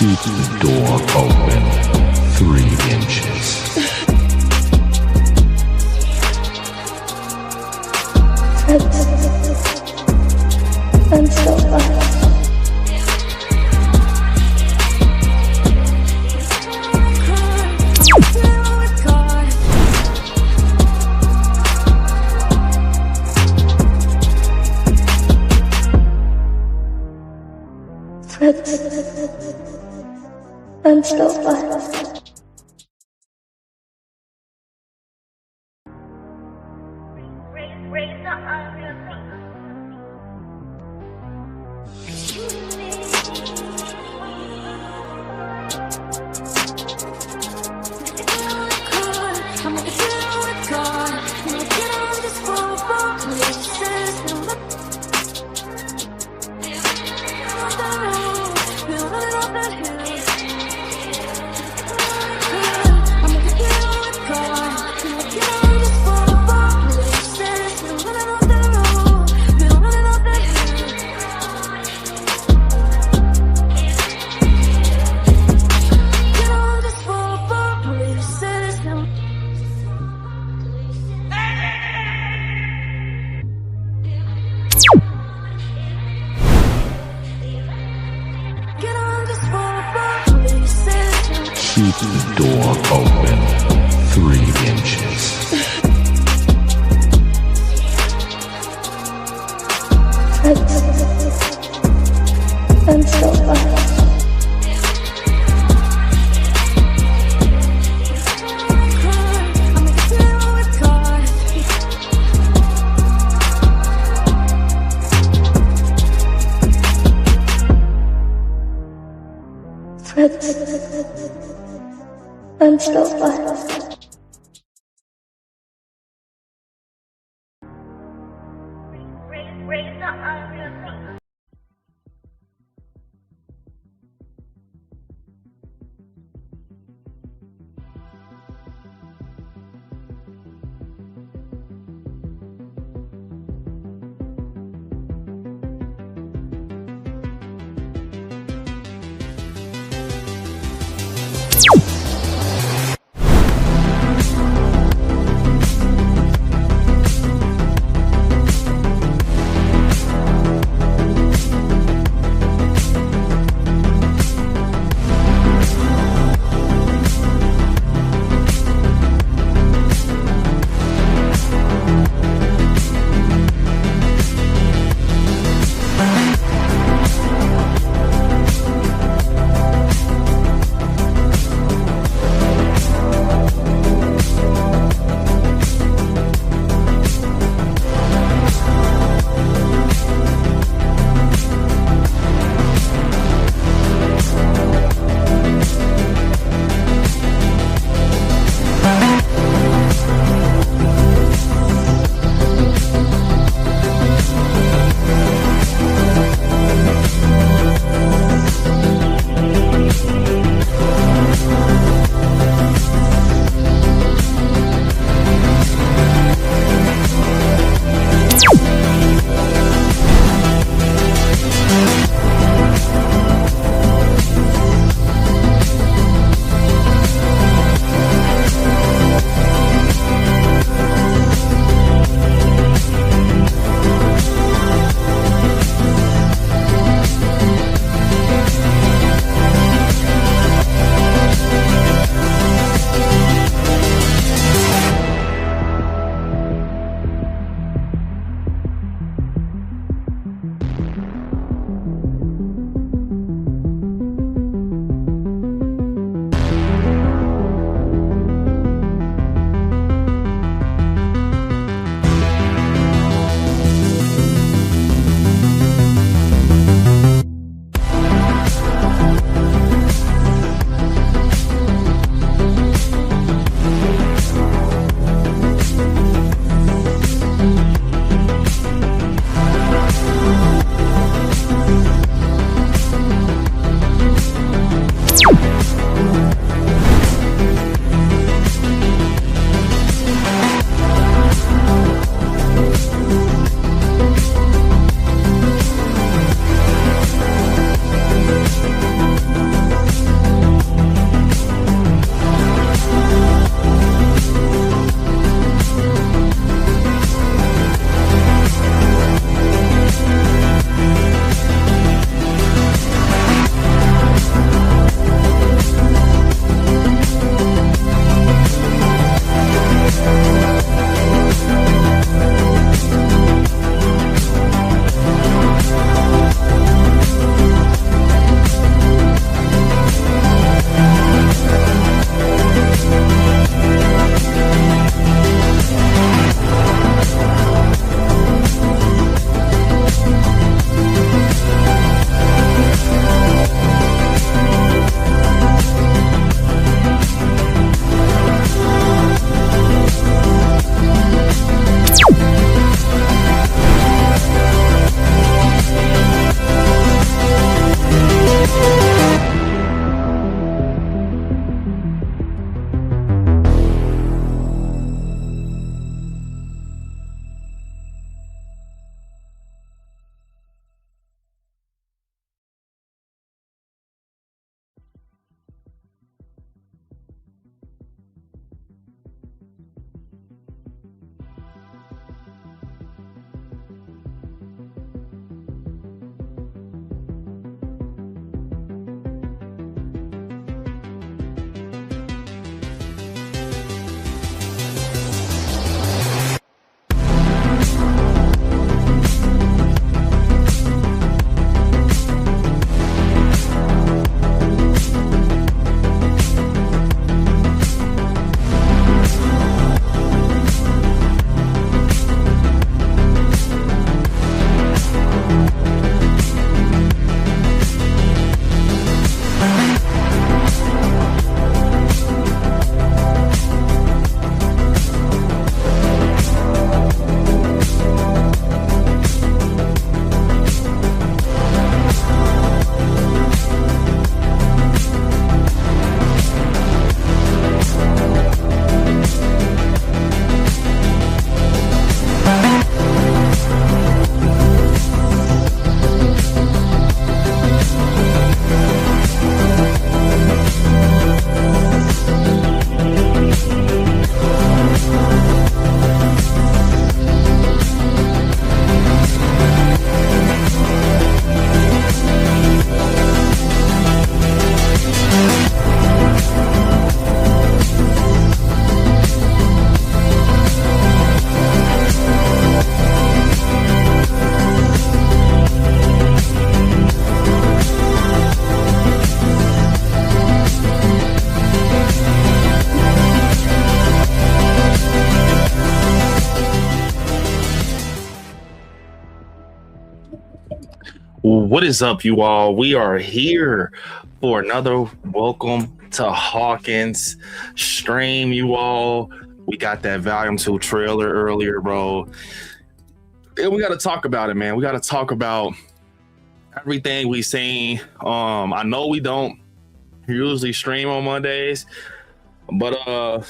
Keep the door open 3 inches. I'm so fine. I'm so fine. Keep the door open 3 inches. I'm so fine. I'm so fine. What is up, you all? We are here for another welcome to Hawkins stream, you all. We got that Volume 2 trailer earlier, bro. And we got to talk about it, man. We got to talk about everything we seen. I know we don't usually stream on Mondays, but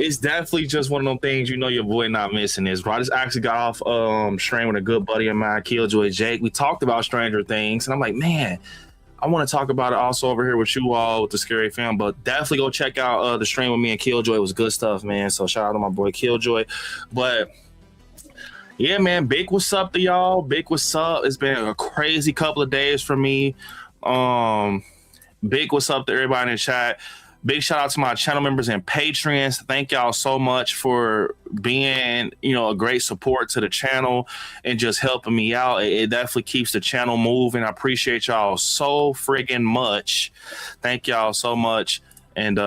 it's definitely just one of them things, you know, your boy not missing this, bro. I just actually got off stream with a good buddy of mine, Killjoy Jake. We talked about Stranger Things, and I'm like, man, I want to talk about it also over here with you all with the Scary Film, but definitely go check out the stream with me and Killjoy. It was good stuff, man. So shout out to my boy Killjoy. But yeah, man, big what's up to y'all. Big what's up. It's been a crazy couple of days for me. Big what's up to everybody in the chat. Big shout out to my channel members and patrons. Thank y'all so much for being, you know, a great support to the channel and just helping me out. It definitely keeps the channel moving. I appreciate y'all so friggin' much. Thank y'all so much. And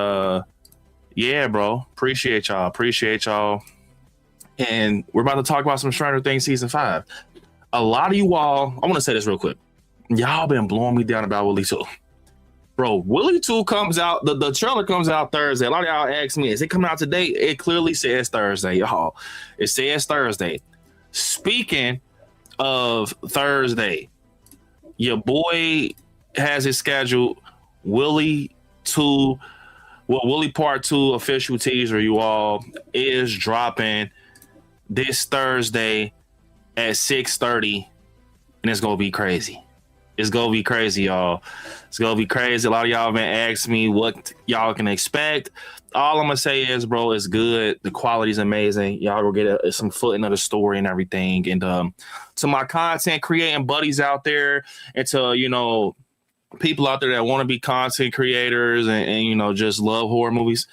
yeah, bro, appreciate y'all. And we're about to talk about some Stranger Things season 5. A lot of you all, I want to say this real quick. Y'all been blowing me down about Willie 2. Bro, Willie 2 comes out, the trailer comes out Thursday. A lot of y'all ask me, is it coming out today? It clearly says Thursday, y'all. It says Thursday. Speaking of Thursday, your boy has his scheduled Willie 2, well, Willie Part 2 official teaser, you all, is dropping this Thursday at 6:30, and it's going to be crazy. It's going to be crazy, y'all. It's going to be crazy. A lot of y'all been asking me what y'all can expect. All I'm going to say is, bro, it's good. The quality's amazing. Y'all will get some footing of the story and everything. And to my content creating buddies out there, and to, you know, people out there that want to be content creators and, you know, just love horror movies,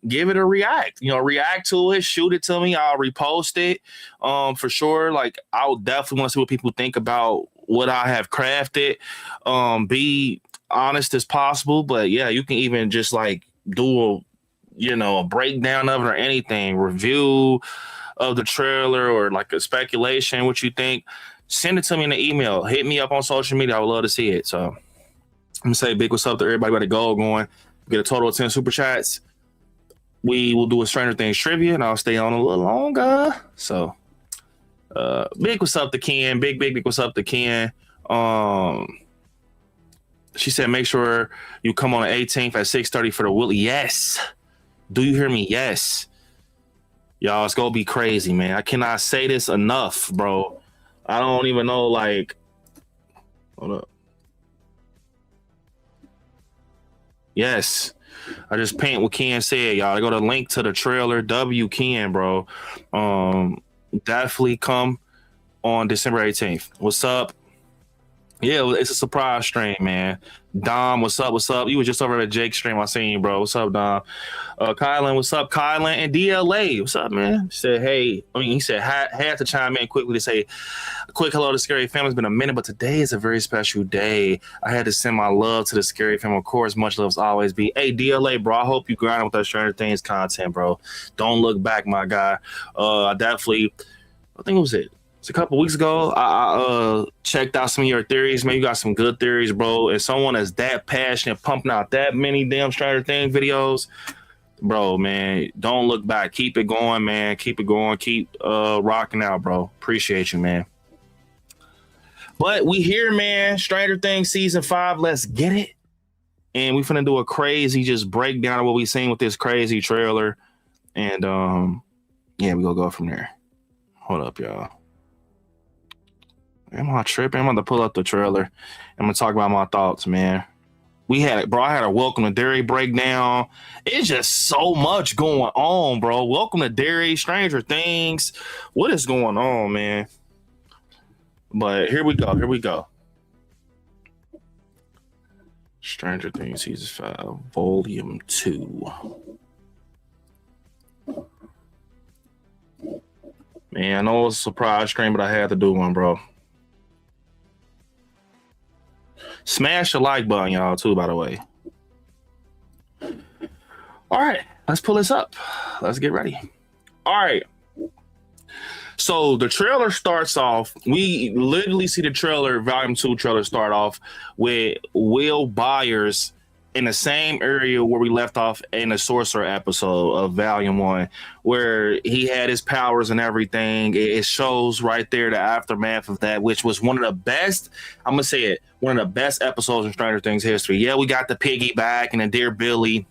give it a react. You know, react to it, shoot it to me. I'll repost it for sure. Like, I would definitely want to see what people think about what I have crafted. Be honest as possible, but yeah, you can even just like do a, you know, a breakdown of it or anything, review of the trailer or like a speculation, what you think. Send it to me in the email. Hit me up on social media. I would love to see it. So I'm gonna say big what's up to everybody. Got a goal going. Get a total of 10 super chats. We will do a Stranger Things trivia, and I'll stay on a little longer. So big what's up to Ken. Big what's up to Ken. She said make sure you come on the 18th at 6:30 for the Willie. Yes. Do you hear me? Yes. Y'all, it's gonna be crazy, man. I cannot say this enough, bro. I don't even know, like, hold up. Yes. I just paint what Ken said, y'all. I go to link to the trailer. W Ken, bro. Definitely come on December 18th. What's up? Yeah, it's a surprise stream, man. Dom, what's up? What's up? You was just over at Jake's stream. I seen you, bro. What's up, Dom? Kylan, what's up? Kylan and DLA, what's up, man? He said, hey, I mean, he said, had to chime in quickly to say a quick hello to Scary Family. It's been a minute, but today is a very special day. I had to send my love to the Scary Family. Of course, much love's always be. Hey, DLA, bro, I hope you grind with that Stranger Things content, bro. Don't look back, my guy. I think it was it. A couple weeks ago, I checked out some of your theories. Man, you got some good theories, bro. And someone that's that passionate, pumping out that many damn Stranger Things videos, bro, man, don't look back. Keep it going, man. Keep it going. Keep rocking out, bro. Appreciate you, man. But we here, man. Stranger Things season 5. Let's get it. And we finna do a crazy just breakdown of what we seen with this crazy trailer. And yeah, we gonna go from there. Hold up, y'all. Am I tripping? I'm about to pull up the trailer. I'm gonna talk about my thoughts, man. I had a Welcome to Derry breakdown. It's just so much going on, bro. Welcome to Derry, Stranger Things. What is going on, man? But here we go. Stranger Things season 5, volume 2. Man, I know it's a surprise stream, but I had to do one, bro. Smash the like button, y'all, too, by the way. All right, let's pull this up. Let's get ready. All right. So the trailer starts off. We literally see the trailer, Volume 2 trailer start off with Will Byers in the same area where we left off in the Sorcerer episode of Volume 1, where he had his powers and everything. It shows right there the aftermath of that, which was one of the best, I'm going to say it, one of the best episodes in Stranger Things history. Yeah, we got the piggyback and the Dear Billy,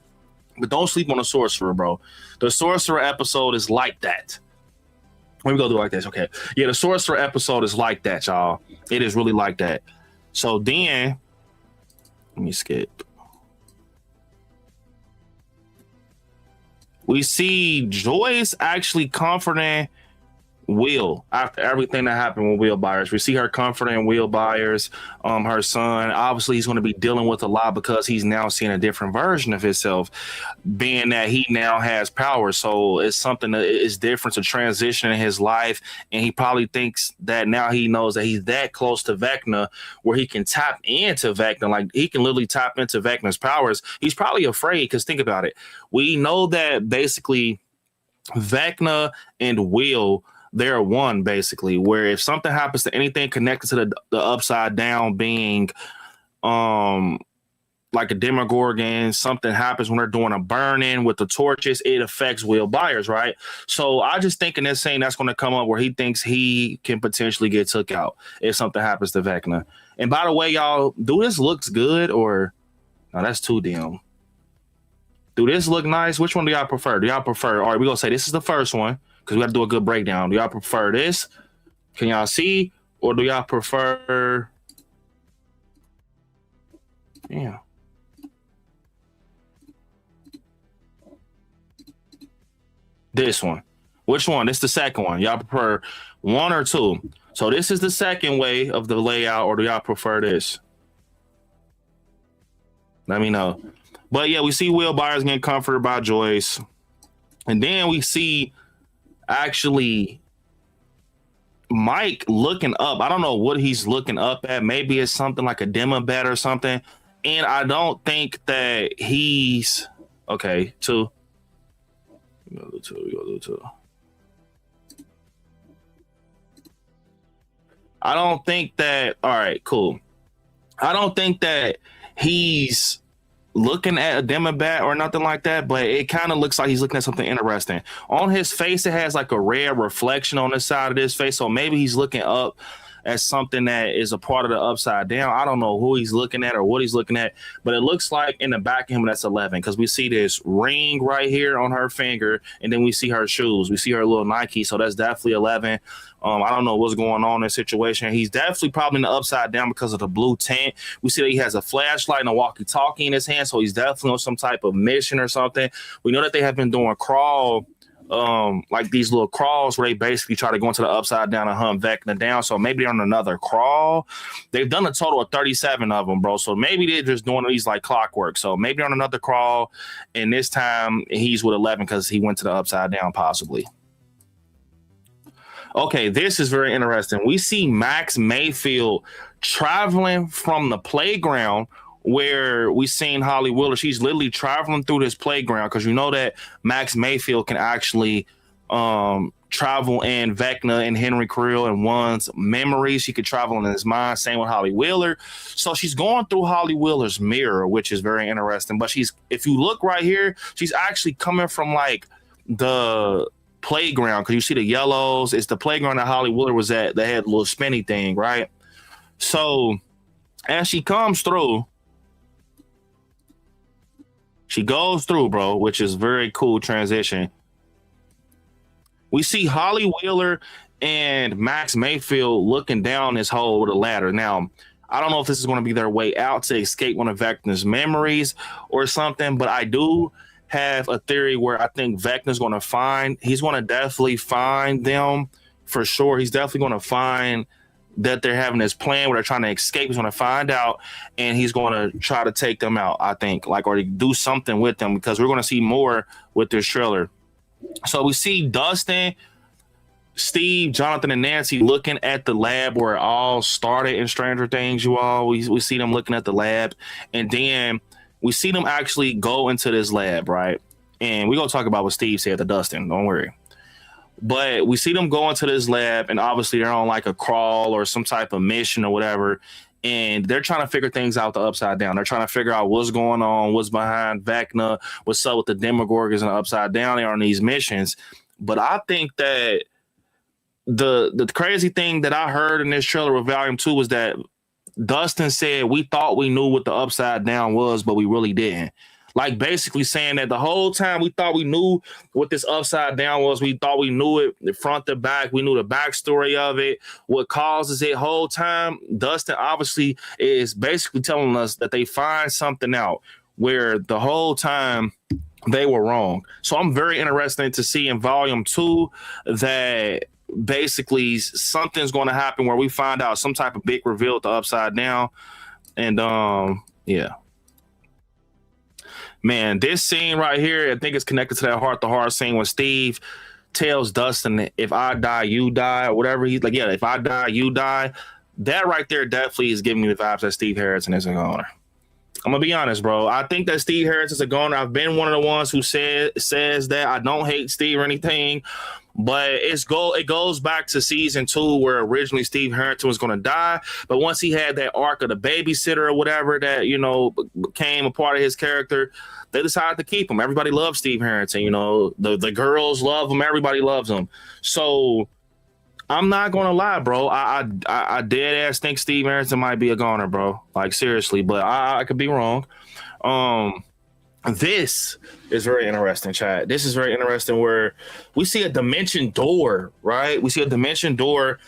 but don't sleep on the Sorcerer, bro. The Sorcerer episode is like that. Let me go do it like this. Okay. Yeah, the Sorcerer episode is like that, y'all. It is really like that. So then, let me skip. We see Joyce actually comforting Will after everything that happened with Will Byers. We see her comforting Will Byers, her son. Obviously, he's going to be dealing with a lot because he's now seeing a different version of himself, being that he now has power. So it's something that is different, to transition in his life. And he probably thinks that now he knows that he's that close to Vecna where he can tap into Vecna. Like, he can literally tap into Vecna's powers. He's probably afraid because think about it. We know that basically Vecna and Will, they're one, basically, where if something happens to anything connected to the upside down being like a Demogorgon, something happens when they're doing a burn-in with the torches, it affects Will Byers, right? So I just think in this scene that's going to come up where he thinks he can potentially get took out if something happens to Vecna. And by the way, y'all, do this looks good or no, that's too dim. Do this look nice? Which one do y'all prefer? Do y'all prefer? All right, we're going to say this is the first one, because we got to do a good breakdown. Do y'all prefer this? Can y'all see? Or do y'all prefer... Yeah. This one. Which one? This is the second one. Y'all prefer one or two? So this is the second way of the layout, or do y'all prefer this? Let me know. But yeah, we see Will Byers getting comforted by Joyce. And then we see... actually Mike looking up. I don't know what he's looking up at. Maybe it's something like a Demobet or something. And I don't think that he's okay. Two. We go to two. I don't think that. All right, cool. I don't think that he's looking at a Demobet or nothing like that, but it kind of looks like he's looking at something interesting. On his face, it has like a red reflection on the side of his face, so maybe he's looking up at something that is a part of the upside down. I don't know who he's looking at or what he's looking at, but it looks like in the back of him that's 11, because we see this ring right here on her finger, and then we see her shoes. We see her little Nike, so that's definitely 11. I don't know what's going on in this situation. He's definitely probably in the upside down because of the blue tint. We see that he has a flashlight and a walkie-talkie in his hand, so he's definitely on some type of mission or something. We know that they have been doing like these little crawls where they basically try to go into the upside down and hunt Vecna down. So maybe they're on another crawl. They've done a total of 37 of them, bro. So maybe they're just doing these like clockwork. So maybe on another crawl, and this time he's with 11 because he went to the upside down, possibly. Okay, this is very interesting. We see Max Mayfield traveling from the playground where we seen Holly Wheeler. She's literally traveling through this playground, because you know that Max Mayfield can actually travel in Vecna and Henry Creel and one's memories. She could travel in his mind. Same with Holly Wheeler. So she's going through Holly Wheeler's mirror, which is very interesting. But if you look right here, she's actually coming from like the playground, because you see the yellows. It's the playground that Holly Wheeler was at that had a little spinny thing, right? So as she comes through, she goes through, bro, which is very cool transition. We see Holly Wheeler and Max Mayfield looking down this hole with a ladder. Now, I don't know if this is going to be their way out to escape one of Vecna's memories or something, but I do have a theory where I think Vecna's going to he's going to definitely find them for sure. He's definitely going to find that they're having this plan where they're trying to escape. He's going to find out, and he's going to try to take them out, I think, or do something with them, because we're going to see more with this trailer. So we see Dustin, Steve, Jonathan, and Nancy looking at the lab where it all started in Stranger Things, you all. We see them looking at the lab, and then we see them actually go into this lab, right? And we're going to talk about what Steve said to Dustin, don't worry. But we see them go into this lab, and obviously they're on like a crawl or some type of mission or whatever, and they're trying to figure things out the Upside Down. They're trying to figure out what's going on, what's behind Vecna, what's up with the Demogorgons and the Upside Down. They're on these missions. But I think that the crazy thing that I heard in this trailer with Volume 2 was that Dustin said we thought we knew what the Upside Down was, but we really didn't. Like basically saying that the whole time we thought we knew what this Upside Down was. We thought we knew it the front to back. We knew the backstory of it, what causes it. Whole time, Dustin obviously is basically telling us that they find something out where the whole time they were wrong. So I'm very interested to see in Volume 2 that basically something's going to happen where we find out some type of big reveal at the Upside Down. And yeah. Man, this scene right here, I think it's connected to that heart-to-heart scene when Steve tells Dustin, if I die, you die, or whatever. He's like, yeah, if I die, you die. That right there definitely is giving me the vibes that Steve Harrison is a goner. I'm going to be honest, bro. I think that Steve Harrison is a goner. I've been one of the ones who says that. I don't hate Steve or anything, but it goes back to season 2 where originally Steve Harrison was going to die. But once he had that arc of the babysitter or whatever that, you know, became a part of his character, they decided to keep him. Everybody loves Steve Harrison. You know, the girls love him. Everybody loves him. So I'm not going to lie, bro. I dead ass think Steve Harrison might be a goner, bro. Like, seriously, but I could be wrong. This is very interesting, Chad. This is very interesting where we see a dimension door, right? We see a dimension door,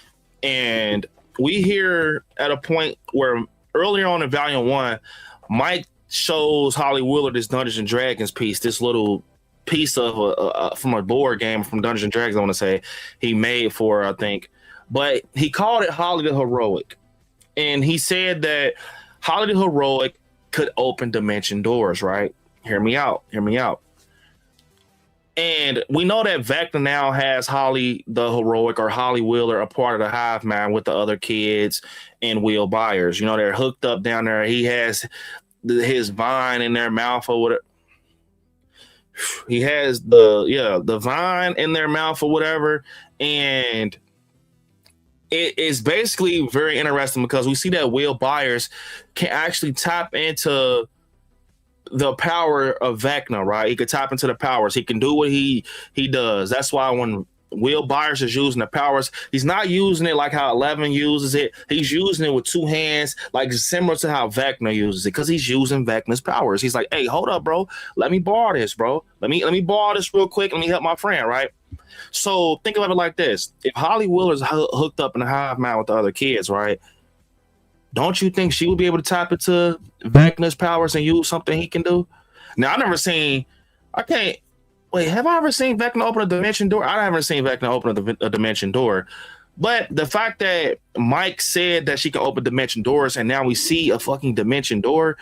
and we hear at a point where earlier on in Volume 1, Mike shows Holly Wheeler this Dungeons and Dragons piece, this little piece of from a board game from Dungeons and Dragons, I want to say, he made for, I think. But he called it Holly the Heroic. And he said that Holly the Heroic could open dimension doors, right? Hear me out. And we know that Vecna now has Holly the Heroic or Holly Wheeler a part of the hive mind with the other kids and Will Byers. You know, they're hooked up down there. He has his vine in their mouth or whatever. He has the vine in their mouth or whatever. And it is basically very interesting because we see that Will Byers can actually tap into the power of Vecna, right? He could tap into the powers. He can do what he does. That's why when Will Byers is using the powers, he's not using it like how 11 uses it. He's using it with 2 hands, like similar to how Vecna uses it, because he's using Vecna's powers. He's like, hey, hold up, bro. Let me borrow this, bro. Let me borrow this real quick. Let me help my friend, right? So think about it like this. If Holly Wheeler's hooked up in the hive mind with the other kids, right? Don't you think she would be able to tap into Vecna's powers and use something he can do? Now, have I ever seen Vecna open a dimension door? I haven't seen Vecna open a dimension door. But the fact that Mike said that she can open dimension doors and now we see a fucking dimension door,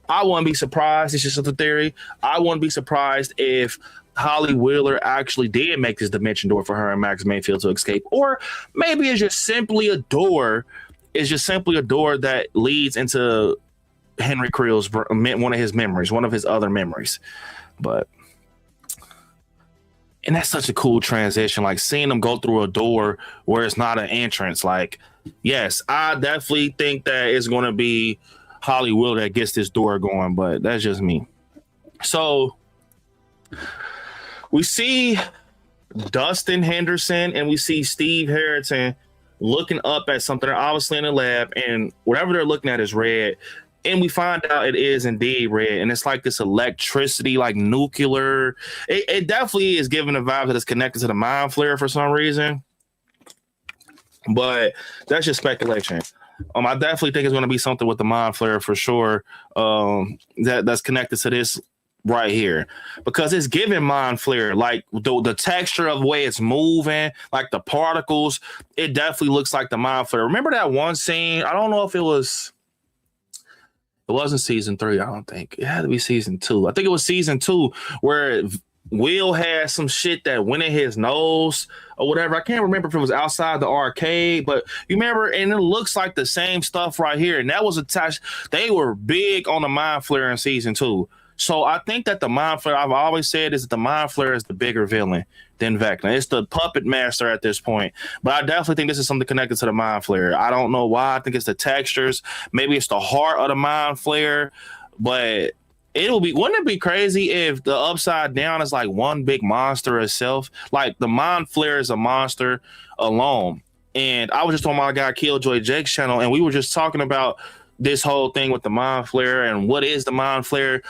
I wouldn't be surprised. It's just a theory. I wouldn't be surprised if Holly Wheeler actually did make this dimension door for her and Max Mayfield to escape. Or maybe it's just simply a door. It's just simply a door that leads into Henry Creel's one of his memories, one of his other memories. And that's such a cool transition, like seeing them go through a door where it's not an entrance. Like, yes, I definitely think that it's going to be Holly Wheeler that gets this door going, but that's just me. So we see Dustin Henderson and we see Steve Harrison looking up at something. They're obviously in the lab, and whatever they're looking at is red. And we find out it is indeed red, and it's like this electricity, like nuclear. It definitely is giving a vibe that it's connected to the mind flare for some reason, but that's just speculation. I definitely think it's going to be something with the mind flare for sure. That's connected to this right here, because it's giving mind flare, like the texture of the way it's moving, like the particles. It definitely looks like the mind flare. Remember that one scene? I don't know if it wasn't season 3. I don't think it had to be season 2. I think it was season 2 where Will had some shit that went in his nose or whatever. I can't remember if it was outside the arcade, but you remember, and it looks like the same stuff right here. And that was attached. They were big on the mind flare in season 2. So I think that the Mind Flayer, I've always said, is that the Mind Flayer is the bigger villain than Vecna. It's the puppet master at this point. But I definitely think this is something connected to the Mind Flayer. I don't know why. I think it's the textures. Maybe it's the heart of the Mind Flayer. But wouldn't it be crazy if the Upside Down is like one big monster itself? Like the Mind Flayer is a monster alone. And I was just on my guy Killjoy Jake's channel, and we were just talking about this whole thing with the Mind Flayer and what is the Mind Flayer.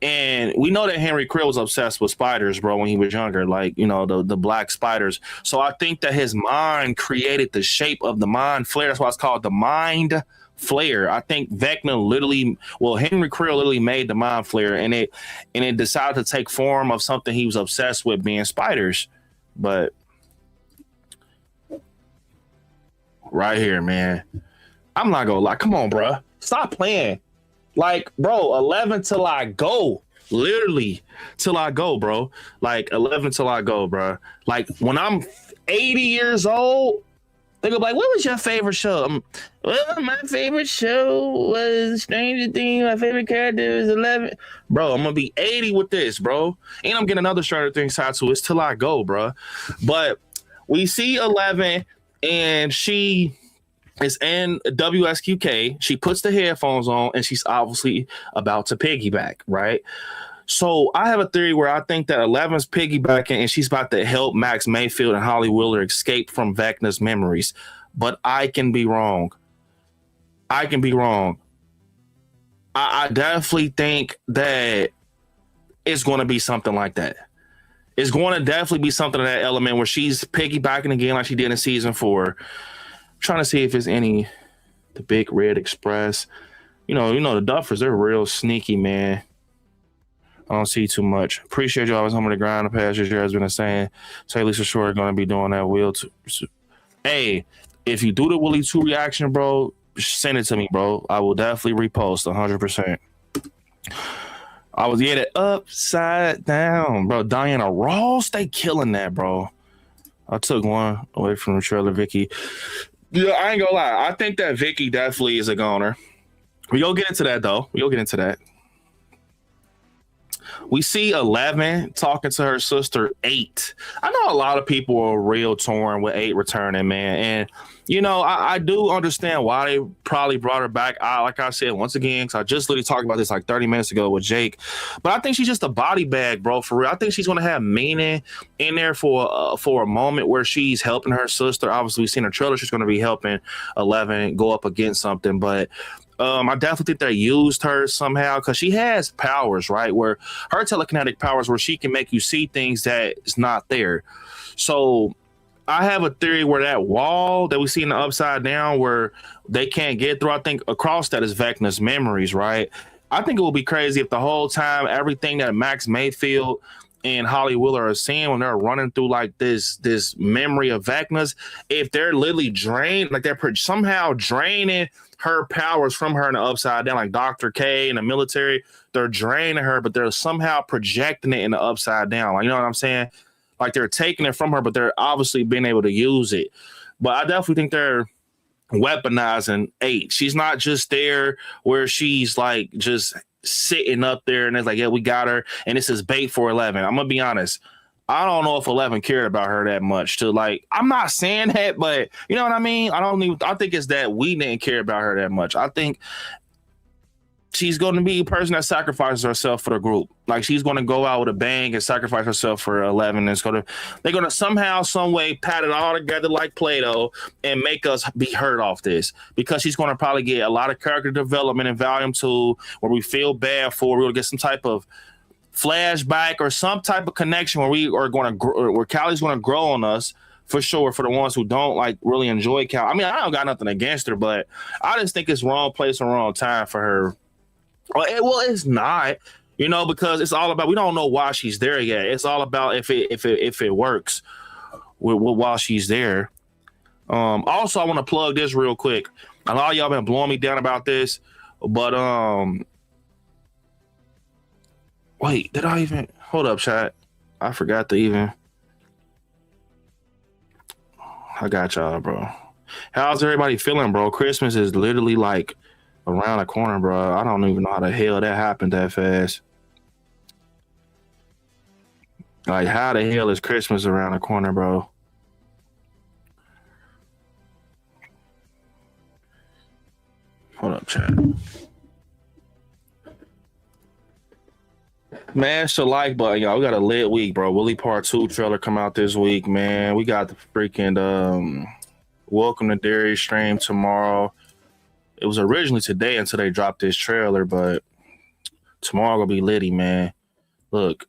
And we know that Henry Creel was obsessed with spiders, bro, when he was younger, like, you know, the black spiders. So I think that his mind created the shape of the Mind Flayer. That's why it's called the Mind Flayer. I think Henry Creel literally made the Mind Flayer, and it decided to take form of something he was obsessed with, being spiders. But right here, man, I'm not gonna lie. Come on, bro. Stop playing. Like, bro, 11 till I go. Literally till I go, bro. Like 11 till I go, bro. Like when I'm 80 years old, they go like, what was your favorite show? Well, my favorite show was Stranger Things. My favorite character was 11. Bro, I'm gonna be 80 with this, bro. And I'm getting another Stranger Things tattoo. It's till I go, bro. But we see 11, and she is in WSQK. She puts the headphones on, and she's obviously about to piggyback, right? So I have a theory where I think that 11's piggybacking, and she's about to help Max Mayfield and Holly Wheeler escape from Vecna's memories. But I can be wrong. I definitely think that it's going to be something like that. It's going to definitely be something of that element where she's piggybacking again like she did in season 4. Trying to see if there's the Big Red Express. You know the Duffers, they're real sneaky, man. I don't see too much. Appreciate you always home to the grind. The past year has been saying, say Lisa Short going to be doing that wheel too. Hey, if you do the Willie 2 reaction, bro, send it to me, bro. I will definitely repost 100%. I was the Upside Down, bro. Diana Ross, they killing that, bro. I took one away from the trailer, Vicky. Yeah, I ain't gonna lie. I think that Vicky definitely is a goner. We go get into that, though. We see 11 talking to her sister 8. I know a lot of people are real torn with 8 returning, man. And, I do understand why they probably brought her back. Like I said, once again, because I just literally talked about this like 30 minutes ago with Jake. But I think she's just a body bag, bro, for real. I think she's going to have meaning in there for a moment where she's helping her sister. Obviously, we've seen her trailer. She's going to be helping 11 go up against something. But I definitely think they used her somehow because she has powers, right? Where her telekinetic powers, where she can make you see things that is not there. So I have a theory where that wall that we see in the Upside Down, where they can't get through, I think across that is Vecna's memories, right? I think it would be crazy if the whole time everything that Max Mayfield and Holly Wheeler are seeing when they're running through like this memory of Vecna's, if they're literally drained, like they're somehow draining her powers from her in the Upside Down, like Dr. K in the military, they're draining her, but they're somehow projecting it in the Upside Down. Like, you know what I'm saying? Like they're taking it from her, but they're obviously being able to use it. But I definitely think they're weaponizing 8. She's not just there where she's like just sitting up there and it's like, yeah, we got her, and this is bait for 11. I'm gonna be honest. I don't know if 11 cared about her that much to like, I'm not saying that, but you know what I mean? I think it's that we didn't care about her that much. I think she's going to be a person that sacrifices herself for the group. Like she's going to go out with a bang and sacrifice herself for 11. They're going to somehow, some way pat it all together like Play-Doh and make us be hurt off this, because she's going to probably get a lot of character development in Volume 2 where we feel bad for. We're going to get some type of flashback or some type of connection where we are going to grow, where Callie's going to grow on us for sure. For the ones who don't like really enjoy Callie, I mean, I don't got nothing against her, but I just think it's wrong place and wrong time for her. Well, it's not, because it's all about, we don't know why she's there yet. It's all about if it works while she's there. Also, I want to plug this real quick. A lot of y'all been blowing me down about this, but wait, did I even hold up, chat? I forgot to even. I got y'all, bro. How's everybody feeling, bro? Christmas is literally like around the corner, bro. I don't even know how the hell that happened that fast. Like, how the hell is Christmas around the corner, bro? Hold up, chat. Smash the like button, y'all. We got a lit week, bro. Willie Part 2 trailer come out this week, man. We got the freaking Welcome to Dairy stream tomorrow. It was originally today until they dropped this trailer, but tomorrow gonna be litty, man. Look,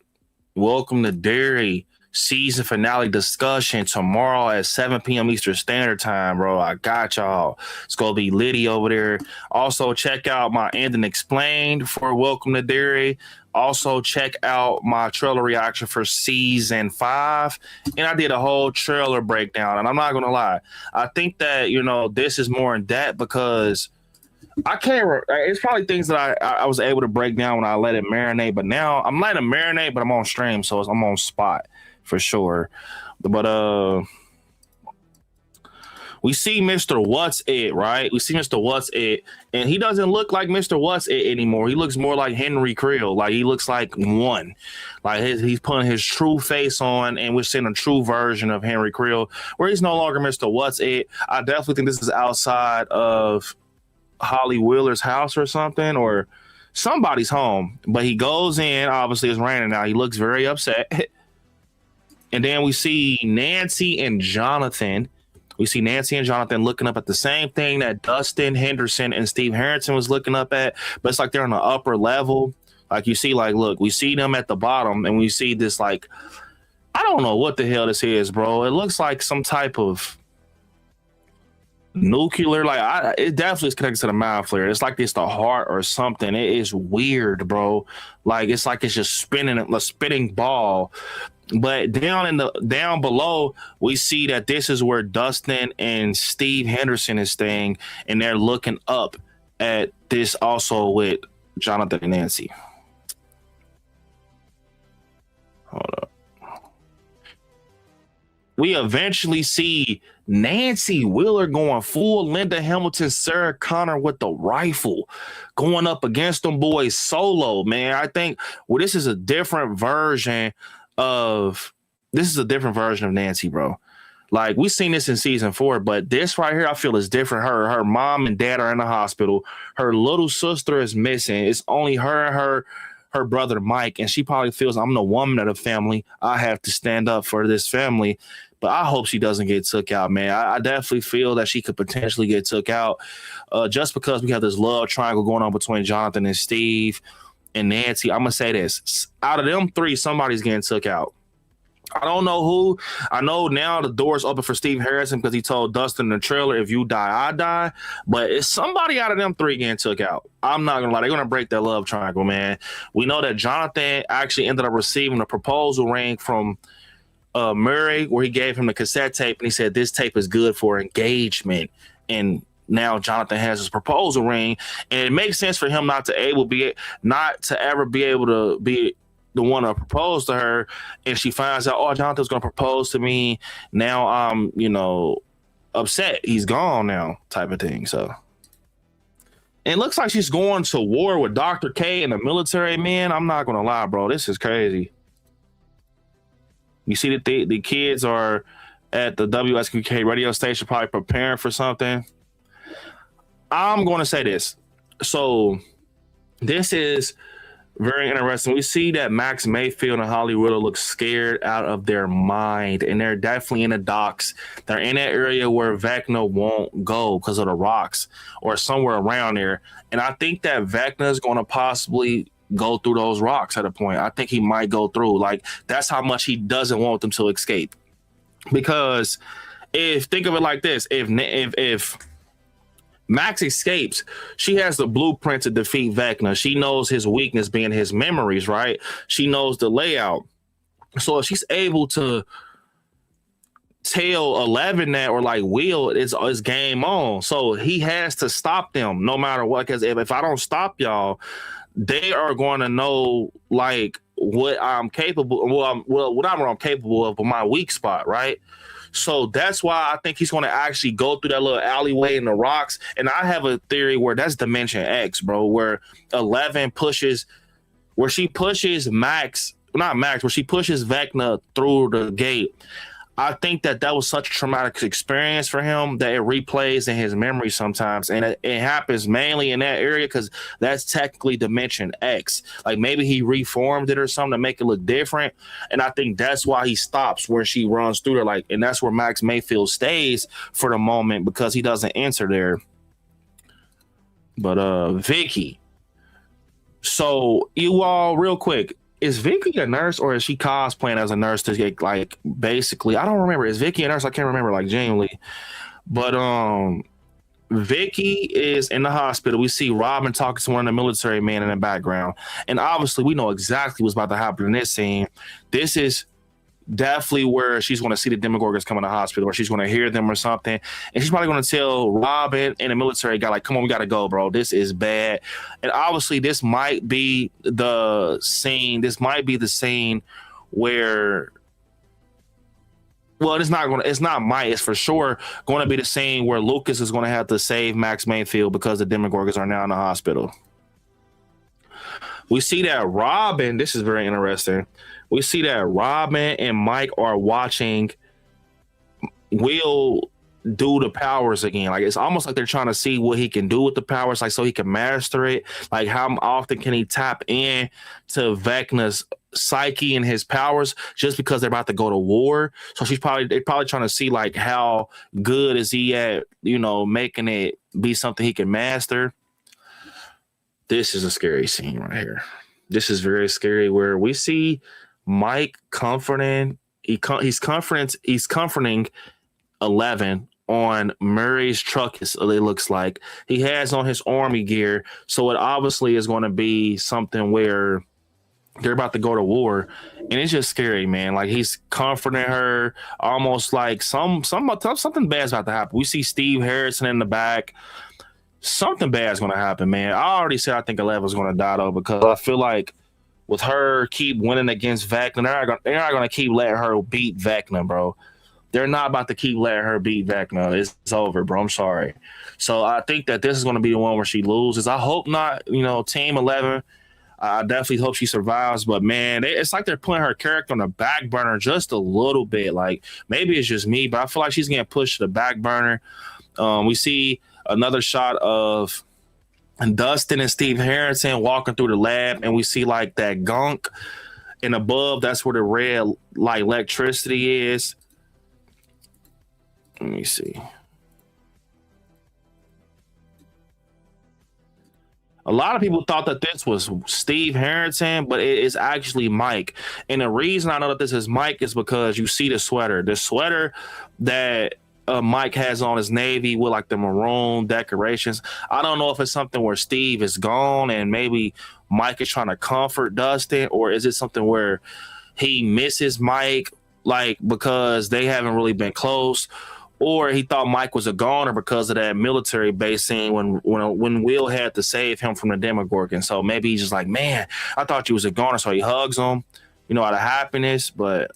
Welcome to Dairy season finale discussion tomorrow at 7 p.m. Eastern Standard Time, bro. I got y'all. It's gonna be litty over there. Also, check out my Ending Explained for Welcome to Dairy. Also, check out my trailer reaction for season 5. And I did a whole trailer breakdown. And I'm not gonna lie, I think that, you know, this is more in depth because I can't. It's probably things that I was able to break down when I let it marinate. But now I'm letting it marinate, but I'm on stream, so I'm on spot for sure. But we see Mr. What's It, right? We see Mr. What's It, and he doesn't look like Mr. What's It anymore. He looks more like Henry Creel. Like, he looks like one. Like, he's putting his true face on, and we're seeing a true version of Henry Creel, where he's no longer Mr. What's It. I definitely think this is outside of Holly Wheeler's house or something, or somebody's home. But he goes in, obviously it's raining now. He looks very upset. And then we see Nancy and Jonathan. We see Nancy and Jonathan looking up at the same thing that Dustin Henderson and Steve Harrington was looking up at, but it's like they're on the upper level. Like, you see, like, look, we see them at the bottom, and we see this, like, I don't know what the hell this is, bro. It looks like some type of nuclear, like, it definitely is connected to the mind flare. It's like it's the heart or something. It is weird, bro. Like, it's like it's just spinning a spinning ball. But down below, we see that this is where Dustin and Steve Henderson is staying, and they're looking up at this also with Jonathan and Nancy. Hold up. We eventually see Nancy Wheeler going full Linda Hamilton, Sarah Connor with the rifle, going up against them boys solo, man. I think, well, this is a different version of Nancy, bro. Like, we've seen this in season 4, but this right here I feel is different. Her mom and dad are in the hospital. Her little sister is missing. It's only her and her brother Mike, and she probably feels, I'm the woman of the family. I have to stand up for this family. But I hope she doesn't get took out, man. I definitely feel that she could potentially get took out just because we have this love triangle going on between Jonathan and Steve and Nancy. I'm going to say this. Out of them 3, somebody's getting took out. I don't know who. I know now the door's open for Steve Harrison because he told Dustin in the trailer, if you die, I die. But it's somebody out of them 3 getting took out. I'm not going to lie. They're going to break that love triangle, man. We know that Jonathan actually ended up receiving a proposal ring from Murray, where he gave him the cassette tape, and he said this tape is good for engagement. And now Jonathan has his proposal ring, and it makes sense for him not to ever be able to be the one to propose to her. And she finds out, oh, Jonathan's going to propose to me. Now I'm, upset. He's gone now, type of thing. So, and it looks like she's going to war with Dr. K and the military, man. I'm not going to lie, bro. This is crazy. You see that the kids are at the WSQK radio station probably preparing for something. I'm going to say this. So this is very interesting. We see that Max Mayfield and Holly Wheeler look scared out of their mind, and they're definitely in the docks. They're in that area where Vecna won't go because of the rocks or somewhere around there. And I think that Vecna is going to possibly go through those rocks at a point. I think he might go through. Like, that's how much he doesn't want them to escape. Because think of it like this, if Max escapes, she has the blueprint to defeat Vecna. She knows his weakness being his memories, right? She knows the layout. So if she's able to tell 11 that, or like Will, it's game on. So he has to stop them no matter what. Because if I don't stop y'all, they are going to know like what I'm capable. Whatever I'm capable of, but my weak spot, right? So that's why I think he's going to actually go through that little alleyway in the rocks. And I have a theory where that's Dimension X, bro, where 11 pushes, where she pushes Max not Max, where she pushes Vecna through the gate. I think that was such a traumatic experience for him that it replays in his memory sometimes. And it happens mainly in that area because that's technically Dimension X. Like maybe he reformed it or something to make it look different. And I think that's why he stops where she runs through there. Like, and that's where Max Mayfield stays for the moment because he doesn't enter there. But Vicky. So you all, real quick, is Vicky a nurse or is she cosplaying as a nurse to get, like, basically, I don't remember. Is Vicky a nurse? I can't remember, like, genuinely. But Vicky is in the hospital. We see Robin talking to one of the military men in the background. And obviously we know exactly what's about to happen in this scene. This is definitely where she's going to see the Demogorgons come in the hospital, or she's going to hear them or something, and she's probably going to tell Robin and the military guy, like, come on, we got to go, bro, this is bad. And obviously this might be the scene where, well, it's for sure going to be the scene where Lucas is going to have to save Max Mayfield because the Demogorgons are now in the hospital. We see that Robin, this is very interesting. We see that Robin and Mike are watching Will do the powers again. Like, it's almost like they're trying to see what he can do with the powers, like, so he can master it. Like, how often can he tap in to Vecna's psyche and his powers, just because they're about to go to war. So they're probably trying to see, like, how good is he at, making it be something he can master. This is a scary scene right here. This is very scary, where we see Mike comforting. He's comforting 11 on Murray's truck. It looks like he has on his army gear, so it obviously is going to be something where they're about to go to war, and it's just scary, man. Like, he's comforting her, almost like something bad's about to happen. We see Steve Harrison in the back. Something bad's going to happen, man. I already said I think 11's going to die, though, because I feel like with her keep winning against Vecna, they're not going to keep letting her beat Vecna, bro. They're not about to keep letting her beat Vecna. It's over, bro. I'm sorry. So I think that this is going to be the one where she loses. I hope not. Team 11, I definitely hope she survives. But, man, it's like they're putting her character on the back burner just a little bit. Like, maybe it's just me, but I feel like she's getting pushed to the back burner. We see another shot of Dustin and Steve Harrison walking through the lab, and we see, like, that gunk, and above, that's where the red, like, electricity is. Let me see. A lot of people thought that this was Steve Harrison, but it is actually Mike. And the reason I know that this is Mike is because you see the sweater that Mike has on his navy with, like, the maroon decorations. I don't know if it's something where Steve is gone and maybe Mike is trying to comfort Dustin, or is it something where he misses Mike, like, because they haven't really been close, or he thought Mike was a goner because of that military base scene when Will had to save him from the Demogorgon. So maybe he's just like, man, I thought you was a goner, so he hugs him, out of happiness. But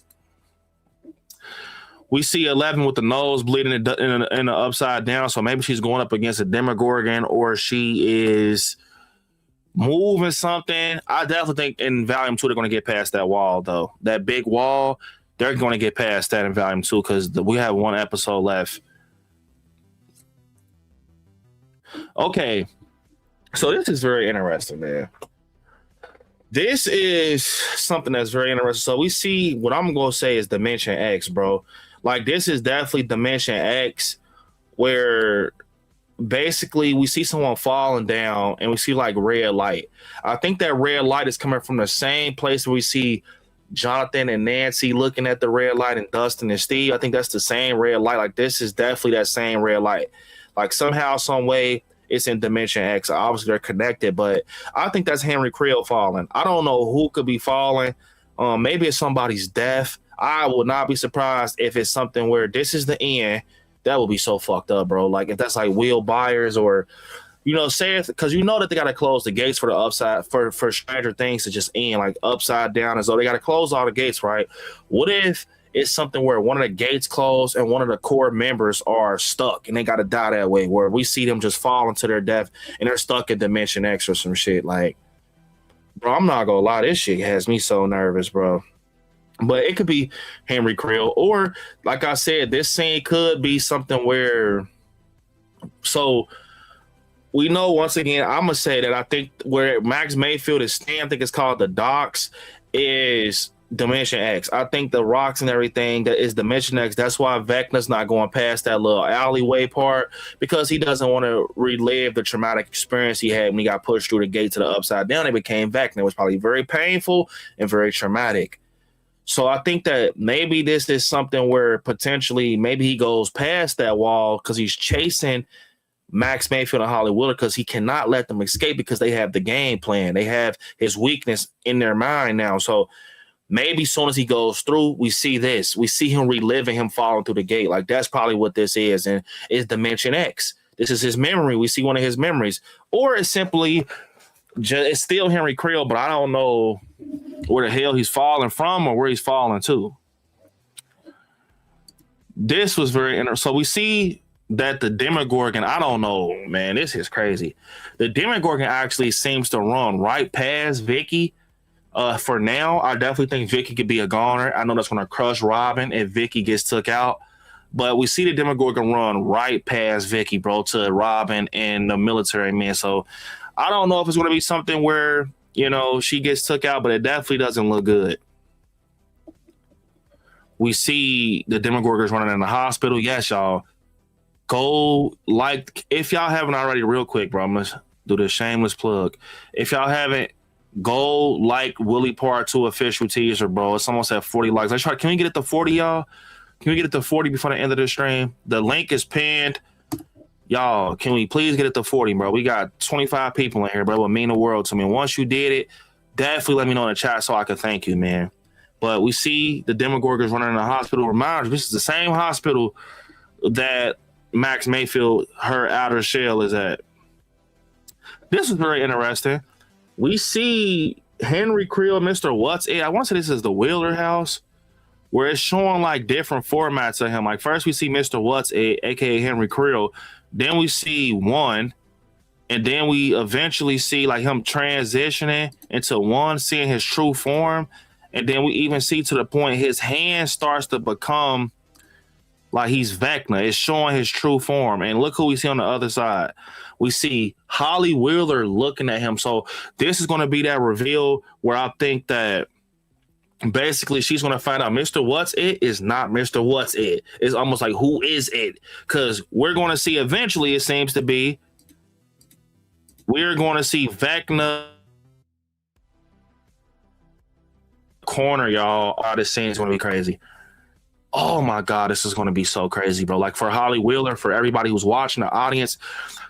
we see 11 with the nose bleeding in the upside down, so maybe she's going up against a Demogorgon, or she is moving something. I definitely think in Volume 2 they're going to get past that wall, though. That big wall, they're going to get past that in Volume 2 because we have one episode left. Okay, so this is very interesting, man. This is something that's very interesting. So we see what I'm going to say is Dimension X, bro. Like, this is definitely Dimension X, where basically we see someone falling down and we see, like, red light. I think that red light is coming from the same place where we see Jonathan and Nancy looking at the red light, and Dustin and Steve. I think that's the same red light. Like, this is definitely that same red light. Like, somehow, some way, it's in Dimension X. Obviously, they're connected, but I think that's Henry Creel falling. I don't know who could be falling. Maybe it's somebody's death. I would not be surprised if it's something where this is the end. That would be so fucked up, bro. Like, if that's like Will Byers, or, say it, because that they got to close the gates for the upside, for Stranger Things to just end, like, upside down, as though they got to close all the gates, right? What if it's something where one of the gates closed and one of the core members are stuck and they got to die that way, where we see them just fall into their death and they're stuck in Dimension X or some shit? Like, Bro, I'm not gonna lie, this shit has me so nervous, bro. But it could be Henry Creel, or like I said, this scene could be something where. So we know once again, I'm gonna say that I think where Max Mayfield is staying, I think it's called the Docks, is Dimension X. I think the rocks and everything that is Dimension X. That's why Vecna's not going past that little alleyway part, because he doesn't want to relive the traumatic experience he had when he got pushed through the gate to the upside down and became Vecna. It was probably very painful and very traumatic. So I think that maybe this is something where potentially maybe he goes past that wall because he's chasing Max Mayfield and Holly Wheeler, because he cannot let them escape because they have the game plan. They have his weakness in their mind now. So maybe as soon as he goes through, we see this. We see him reliving him falling through the gate. Like, that's probably what this is. And it's Dimension X. This is his memory. We see one of his memories. Or it's simply, it's still Henry Creel, but I don't know where the hell he's falling from or where he's falling to. This was very interesting. So we see that the Demogorgon, I don't know, man, this is crazy. The Demogorgon actually seems to run right past Vicky. For now, I definitely think Vicky could be a goner. I know that's going to crush Robin if Vicky gets took out. But we see the Demogorgon run right past Vicky, bro, to Robin and the military men. So I don't know if it's going to be something where, you know, she gets took out, but it definitely doesn't look good. We see the Demogorgons running in the hospital. Yes, y'all. Go, like, if y'all haven't already, real quick, bro, I'm going to do this shameless plug. If y'all haven't, go like Willie Part 2 official teaser, bro. It's almost at 40 likes. Can we get it to 40, y'all? Can we get it to 40 before the end of the stream? The link is pinned. Y'all, can we please get it to 40, bro? We got 25 people in here, bro. It would mean the world to me. Once you did it, definitely let me know in the chat so I can thank you, man. But we see the Demogorgons running in the hospital. Reminder, this is the same hospital that Max Mayfield, her outer shell, is at. This is very interesting. We see Henry Creel, Mr. What's It. I want to say this is the Wheeler house, where it's showing like different formats of him. Like, first we see Mr. What's It, aka Henry Creel. Then we see one, and then we eventually see like him transitioning into one, seeing his true form. And then we even see to the point his hand starts to become like he's Vecna. It's showing his true form. And look who we see on the other side. We see Holly Wheeler looking at him. So this is going to be that reveal where I think that basically she's going to find out Mr. What's It is not Mr. What's It. It's almost like, who is it? Because we're going to see eventually, it seems to be, we're going to see Vecna corner, y'all. Oh, this scene is going to be crazy. Oh my God, this is going to be so crazy, bro. Like, for Holly Wheeler, for everybody who's watching, the audience,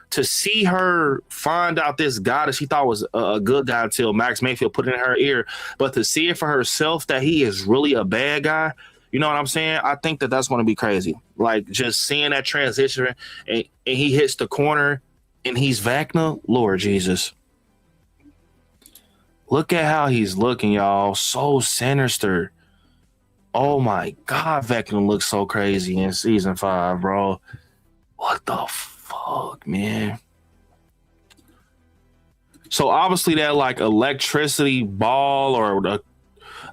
to see her find out this guy that she thought was a good guy until Max Mayfield put it in her ear, but to see it for herself that he is really a bad guy, you know what I'm saying? I think that that's going to be crazy. Like, just seeing that transition and he hits the corner and he's Vecna, Lord Jesus. Look at how he's looking, y'all. So sinister. Oh my God, Vecna looks so crazy in season 5, bro. What the fuck, man? So obviously that like electricity ball, or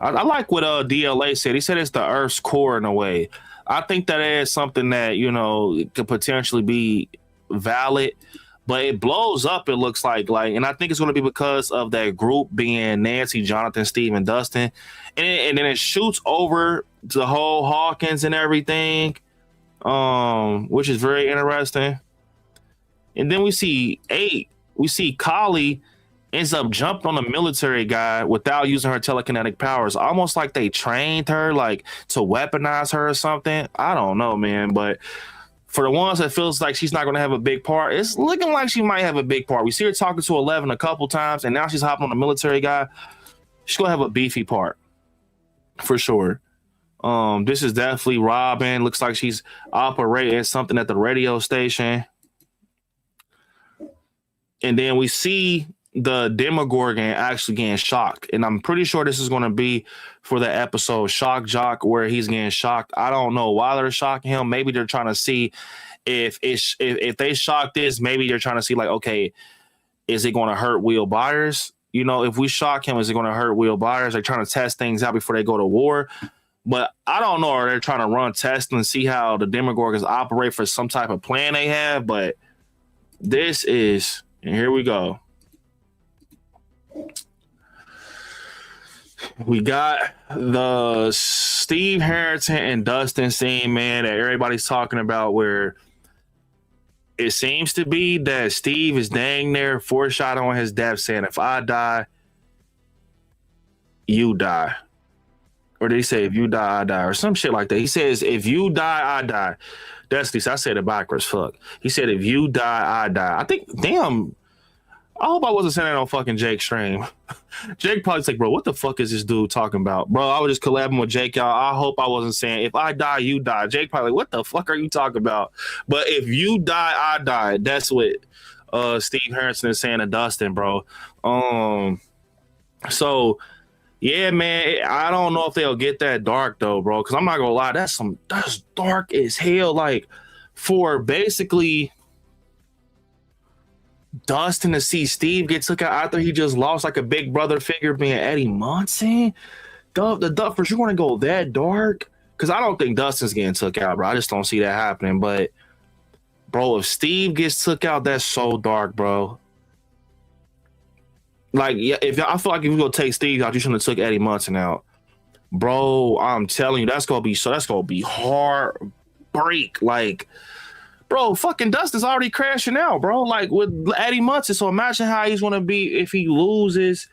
I like what DLA said. He said it's the Earth's core in a way. I think that is something that, you know, could potentially be valid, but it blows up, it looks like, and I think it's going to be because of that group being Nancy, Jonathan, Steve, and Dustin. And then it shoots over the whole Hawkins and everything, which is very interesting. And then we see Kali ends up jumping on a military guy without using her telekinetic powers, almost like they trained her like to weaponize her or something. I don't know, man, but for the ones that feels like she's not going to have a big part, it's looking like she might have a big part. We see her talking to 11 a couple times, and now she's hopping on a military guy. She's going to have a beefy part for sure. This is definitely Robin. Looks like she's operating something at the radio station. And then we see the Demogorgon actually getting shocked. And I'm pretty sure this is going to be for the episode Shock Jock, where he's getting shocked. I don't know why they're shocking him. Maybe they're trying to see if they shock this, maybe they're trying to see like, okay, is it going to hurt Will Byers? You know, if we shock him, is it going to hurt Will Byers? They're trying to test things out before they go to war. But I don't know. Or they're trying to run tests and see how the Demogorgons operate for some type of plan they have. But this is, and here we go. We got the Steve Harrington and Dustin scene, man, that everybody's talking about, where it seems to be that Steve is dang near foreshadowing his death, saying, if I die, you die. Or did he say, if you die, I die? Or some shit like that. He says, if you die, I die. That's this. I said it backwards. Fuck. He said, if you die, I die. I think, damn, I hope I wasn't saying that on fucking Jake's stream. Jake probably like, bro, what the fuck is this dude talking about? Bro, I was just collabing with Jake, y'all. I hope I wasn't saying, if I die, you die. Jake probably like, what the fuck are you talking about? But if you die, I die. That's what Steve Harrison is saying to Dustin, bro. So, yeah, man, I don't know if they'll get that dark, though, bro, because I'm not going to lie. That's dark as hell. Like, for basically Dustin to see Steve get took out after he just lost like a big brother figure being Eddie Munson. The Duff for sure want to go that dark, because I don't think Dustin's getting took out, bro. I just don't see that happening. But, bro, if Steve gets took out, that's so dark, bro. Like, yeah, I feel like if you go take Steve out, you shouldn't have took Eddie Munson out, bro. I'm telling you, that's gonna be hard break. Like, bro, fucking Dustin's already crashing out, bro. Like with Eddie Munson. So imagine how he's gonna be if he loses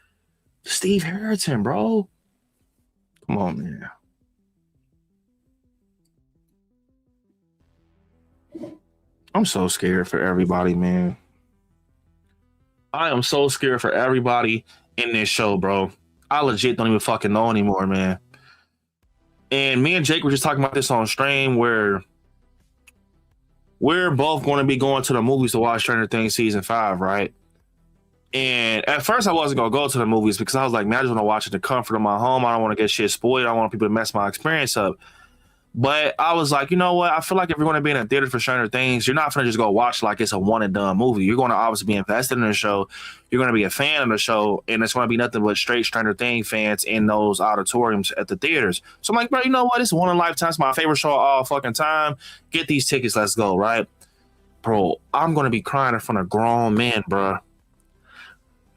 Steve Harrington, bro. Come on, man. I'm so scared for everybody, man. I am so scared for everybody in this show, bro. I legit don't even fucking know anymore, man. And me and Jake were just talking about this on stream, where we're both going to be going to the movies to watch Stranger Things season 5, right? And at first I wasn't going to go to the movies because I was like, man, I just want to watch it in the comfort of my home. I don't want to get shit spoiled. I don't want people to mess my experience up. But I was like, you know what? I feel like if you're going to be in a theater for Stranger Things, you're not going to just go watch like it's a one and done movie. You're going to obviously be invested in the show. You're going to be a fan of the show, and it's going to be nothing but straight Stranger Things fans in those auditoriums at the theaters. So I'm like, bro, you know what? It's one in a lifetime. It's my favorite show all fucking time. Get these tickets. Let's go, right? Bro, I'm going to be crying in front of grown men, bro.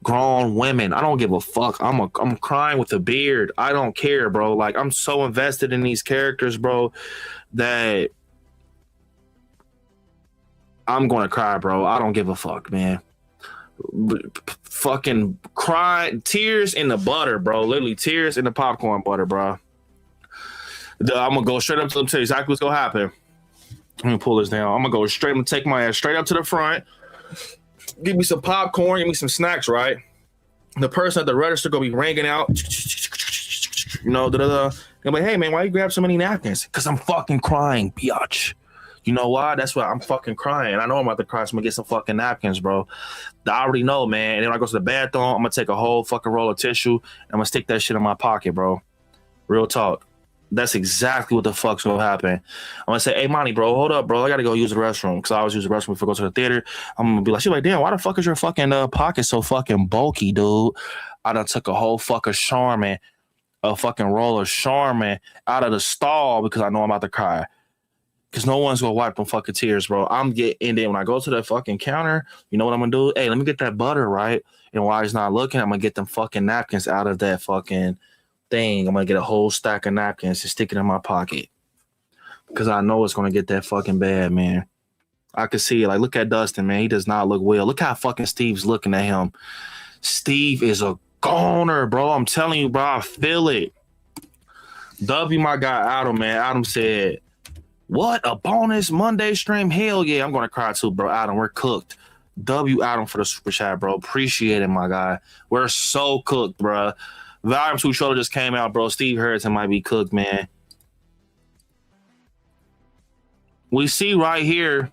Grown women. I don't give a fuck. I'm crying with a beard. I don't care, bro. Like, I'm so invested in these characters, bro, that I'm gonna cry, bro. I don't give a fuck, man. Fucking cry, tears in the butter, bro. Literally tears in the popcorn butter, bro. I'm gonna go straight up to them, tell you exactly what's gonna happen. Let me pull this down. I'm gonna go straight. I'm gonna take my ass straight up to the front. Give me some popcorn, give me some snacks, right? The person at the register gonna be ringing out, you know, da-da-da. I'm like, hey, man, why you grab so many napkins? Because I'm fucking crying, biatch. You know why? That's why I'm fucking crying. I know I'm about to cry, so I'm gonna get some fucking napkins, bro. I already know, man. And then when I go to the bathroom, I'm gonna take a whole fucking roll of tissue, and I'm gonna stick that shit in my pocket, bro. Real talk. That's exactly what the fuck's gonna happen. I'm gonna say, hey, Monty, bro, hold up, bro. I gotta go use the restroom, because I always use the restroom before I go to the theater. I'm gonna be like, she's like, damn, why the fuck is your fucking pocket so fucking bulky, dude? I done took a whole fucking Charmin, a fucking roll of Charmin out of the stall because I know I'm about to cry. Because no one's gonna wipe them fucking tears, bro. And then when I go to the fucking counter, you know what I'm gonna do? Hey, let me get that butter, right? And while he's not looking, I'm gonna get them fucking napkins out of that fucking thing. I'm gonna get a whole stack of napkins and stick it in my pocket, because I know it's gonna get that fucking bad, man. I can see it. Like, look at Dustin, man. He does not look well. Look how fucking Steve's looking at him. Steve is a goner, bro. I'm telling you, bro. I feel it. W, my guy Adam, man. Adam said, what, a bonus Monday stream? Hell yeah, I'm gonna cry too, bro. Adam, we're cooked. W Adam for the super chat, bro. Appreciate it, my guy. We're so cooked, bro. Volume 2 trailer just came out, bro. Steve Harrington might be cooked, man. We see right here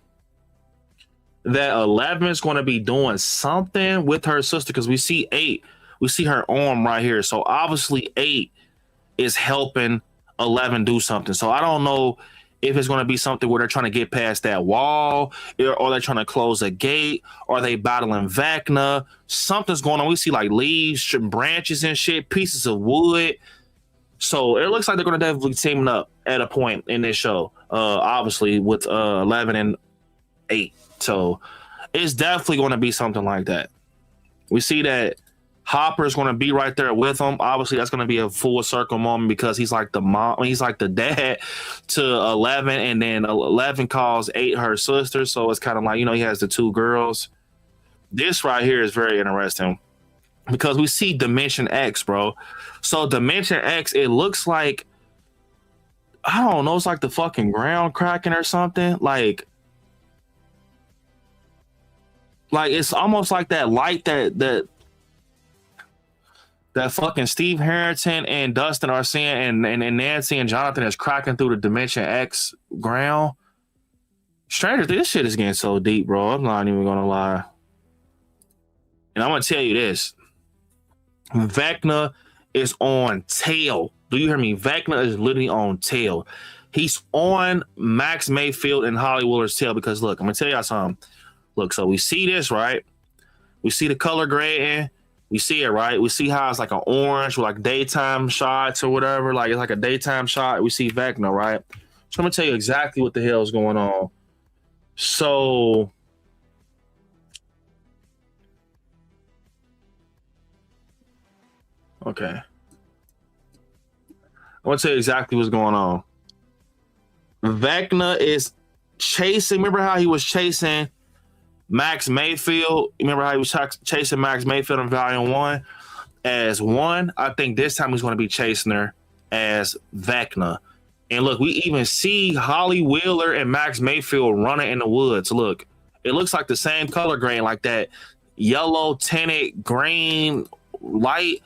that 11 is going to be doing something with her sister, because we see 8. We see her arm right here. So obviously 8 is helping 11 do something. So I don't know if it's going to be something where they're trying to get past that wall, or they're trying to close a gate, or they battling Vecna. Something's going on. We see like leaves and branches and shit, pieces of wood. So it looks like they're going to definitely team up at a point in this show, obviously with 11 and 8. So it's definitely going to be something like that. We see that Hopper is going to be right there with him. Obviously, that's going to be a full circle moment because he's like the mom, he's like the dad to 11, and then 11 calls 8 her sister. So it's kind of like, you know, he has the 2 girls. This right here is very interesting because we see Dimension X, bro. So Dimension X, it looks like, I don't know, it's like the fucking ground cracking or something. Like it's almost like that light that fucking Steve Harrington and Dustin are seeing, and Nancy and Jonathan is cracking through the Dimension X ground. Stranger, this shit is getting so deep, bro. I'm not even gonna lie. And I'm gonna tell you this. Vecna is on tail. Do you hear me? Vecna is literally on tail. He's on Max Mayfield and Holly Willer's tail because look, I'm gonna tell y'all something. Look, so we see this, right? We see the color grading. We see it, right? We see how it's like an orange with like daytime shots or whatever. Like it's like a daytime shot. We see Vecna, right? So I'm gonna tell you exactly what the hell is going on. So okay. I'm gonna tell you exactly what's going on. Vecna is chasing. Remember how he was chasing Max Mayfield? Remember how he was chasing Max Mayfield in Volume 1 as 1? I think this time he's going to be chasing her as Vecna. And look, we even see Holly Wheeler and Max Mayfield running in the woods. Look, it looks like the same color grade, like that yellow tinted green light.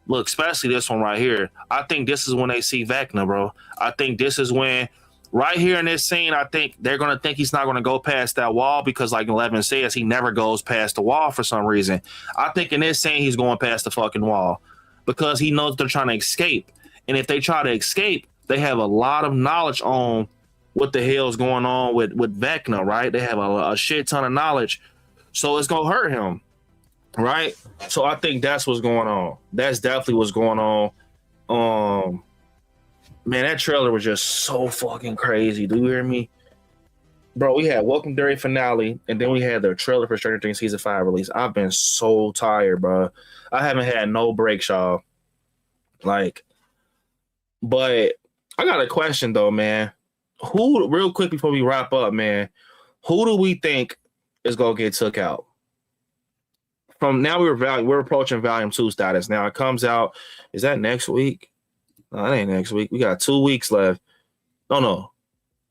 Look, especially this one right here. I think this is when they see Vecna, bro. I think this is when, right here in this scene, I think they're going to think he's not going to go past that wall because, like 11 says, he never goes past the wall for some reason. I think in this scene, he's going past the fucking wall because he knows they're trying to escape. And if they try to escape, they have a lot of knowledge on what the hell is going on with Vecna, right? They have a shit ton of knowledge. So it's going to hurt him, right? So I think that's what's going on. That's definitely what's going on. Man, that trailer was just so fucking crazy. Do you hear me? Bro, we had Welcome Dairy finale, and then we had the trailer for Stranger Things Season 5 release. I've been so tired, bro. I haven't had no breaks, y'all. Like, but I got a question, though, man. Who, real quick before we wrap up, man, who do we think is going to get took out? From now, we're approaching Volume 2 status. Now, it comes out, is that next week? No, that ain't next week. We got 2 weeks left. No.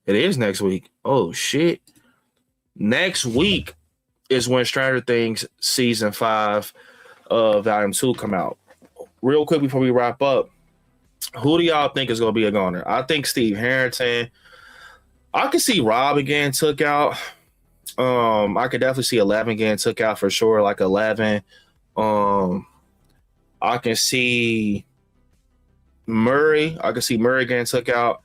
It is next week. Oh, shit. Next week is when Stranger Things Season 5 Volume 2 come out. Real quick before we wrap up, who do y'all think is going to be a goner? I think Steve Harrington. I could see Rob again took out. I could definitely see 11 getting took out for sure, like 11. I can see Murray. I can see Murray getting took out.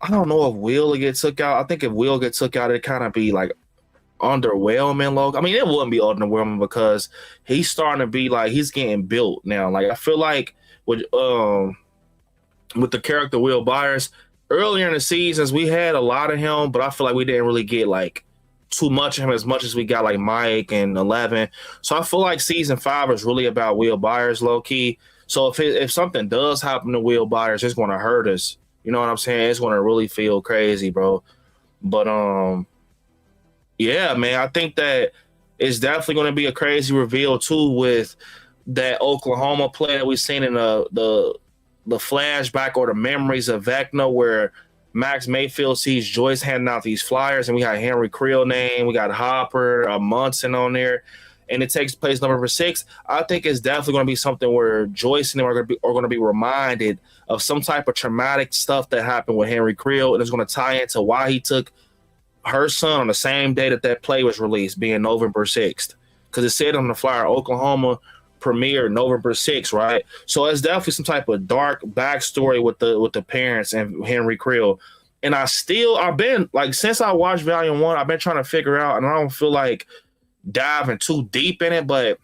I don't know if Will will get took out. I think if Will get took out, it'd kind of be like underwhelming, Logan. I mean, it wouldn't be underwhelming because he's starting to be like, he's getting built now. Like, I feel like with the character Will Byers, earlier in the seasons, we had a lot of him, but I feel like we didn't really get like too much of him as much as we got like Mike and 11. So I feel like Season 5 is really about Will Byers, low key. So if something does happen to Will Byers, it's going to hurt us. You know what I'm saying? It's going to really feel crazy, bro. But yeah, man, I think that it's definitely going to be a crazy reveal too with that Oklahoma play that we've seen in the flashback or the memories of Vecna, where Max Mayfield sees Joyce handing out these flyers, and we got Henry Creel name, we got Hopper, Munson on there, and it takes place November 6th. I think it's definitely going to be something where Joyce and them are going to be reminded of some type of traumatic stuff that happened with Henry Creel, and it's going to tie into why he took her son on the same day that play was released, being November 6th, because it said on the flyer Oklahoma premiere November 6th, right? So it's definitely some type of dark backstory with the parents and Henry Creel. And I've been like, since I watched Volume 1, I've been trying to figure out, and I don't feel like diving too deep in it, but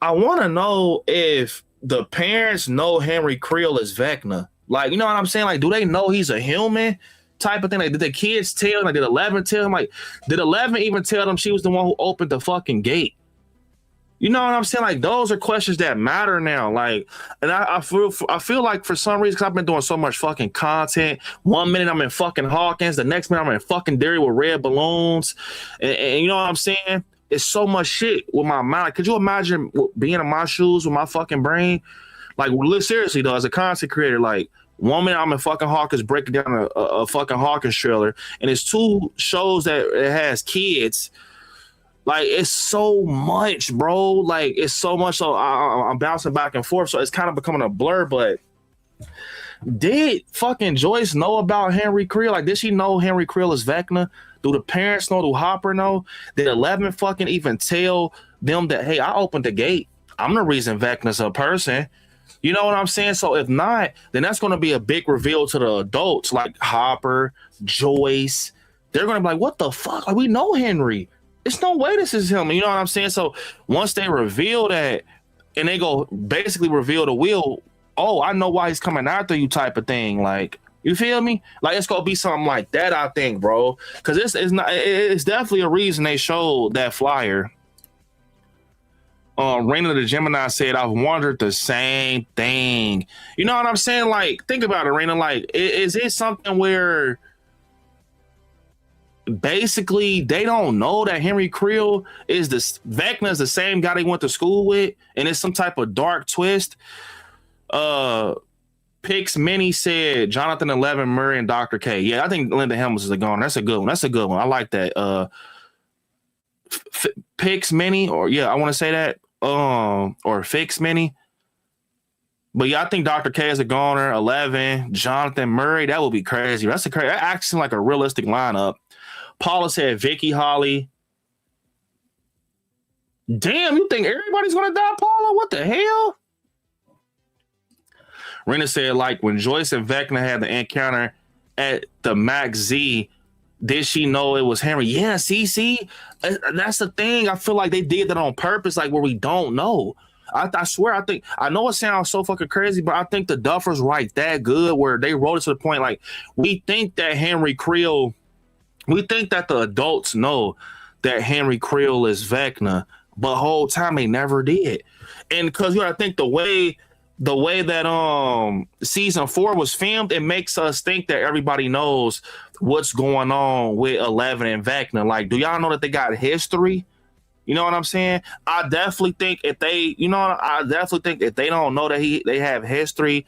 I want to know if the parents know Henry Creel is Vecna. Like, you know what I'm saying? Like, do they know he's a human type of thing? Like, did the kids tell? Like, did 11 tell him? Like, did 11 even tell them she was the one who opened the fucking gate? You know what I'm saying? Like, those are questions that matter now. Like, and I feel like for some reason, because I've been doing so much fucking content. 1 minute I'm in fucking Hawkins, the next minute I'm in fucking Derry with red balloons, and you know what I'm saying? It's so much shit with my mind. Could you imagine being in my shoes with my fucking brain? Like, seriously though, as a content creator, like 1 minute I'm in fucking Hawkins breaking down a fucking Hawkins trailer, and it's 2 shows that it has kids. Like, it's so much, bro. Like, it's so much. So I'm bouncing back and forth. So it's kind of becoming a blur. But did fucking Joyce know about Henry Creel? Like, did she know Henry Creel is Vecna? Do the parents know? Do Hopper know? Did 11 fucking even tell them that, hey, I opened the gate? I'm the reason Vecna's a person. You know what I'm saying? So if not, then that's going to be a big reveal to the adults, like Hopper, Joyce. They're going to be like, what the fuck? Like, we know Henry. It's no way this is him. You know what I'm saying? So once they reveal that, and they go basically reveal the Will, oh, I know why he's coming after you type of thing. Like, you feel me? Like, it's gonna be something like that, I think, bro. Because it's definitely a reason they showed that flyer. Raina the Gemini said, I've wondered the same thing. You know what I'm saying? Like, think about it, Raina. Like, is it something where basically they don't know that Henry Creel is Vecna is the same guy they went to school with, and it's some type of dark twist? Pix Mini said Jonathan 11, Murray, and Dr. K. Yeah, I think Linda Helms is a goner. That's a good one. That's a good one. I like that. Pix Mini, or yeah, I want to say that. Or Fix Mini. But yeah, I think Dr. K is a goner. 11, Jonathan Murray. That would be crazy. That actually seems like a realistic lineup. Paula said Vicky Holly. Damn, you think everybody's gonna die, Paula? What the hell? Rena said, like, when Joyce and Vecna had the encounter at the Max Z, did she know it was Henry? Yeah, see, that's the thing. I feel like they did that on purpose, like, where we don't know. I swear, I know it sounds so fucking crazy, but I think the Duffers write that good where they wrote it to the point, like, we think that Henry Creel, we think that the adults know that Henry Creel is Vecna, but the whole time they never did. And because, you know, I think the way that season 4 was filmed, it makes us think that everybody knows what's going on with 11 and Vecna. Like, do y'all know that they got history? You know what I'm saying? I definitely think if they don't know that they have history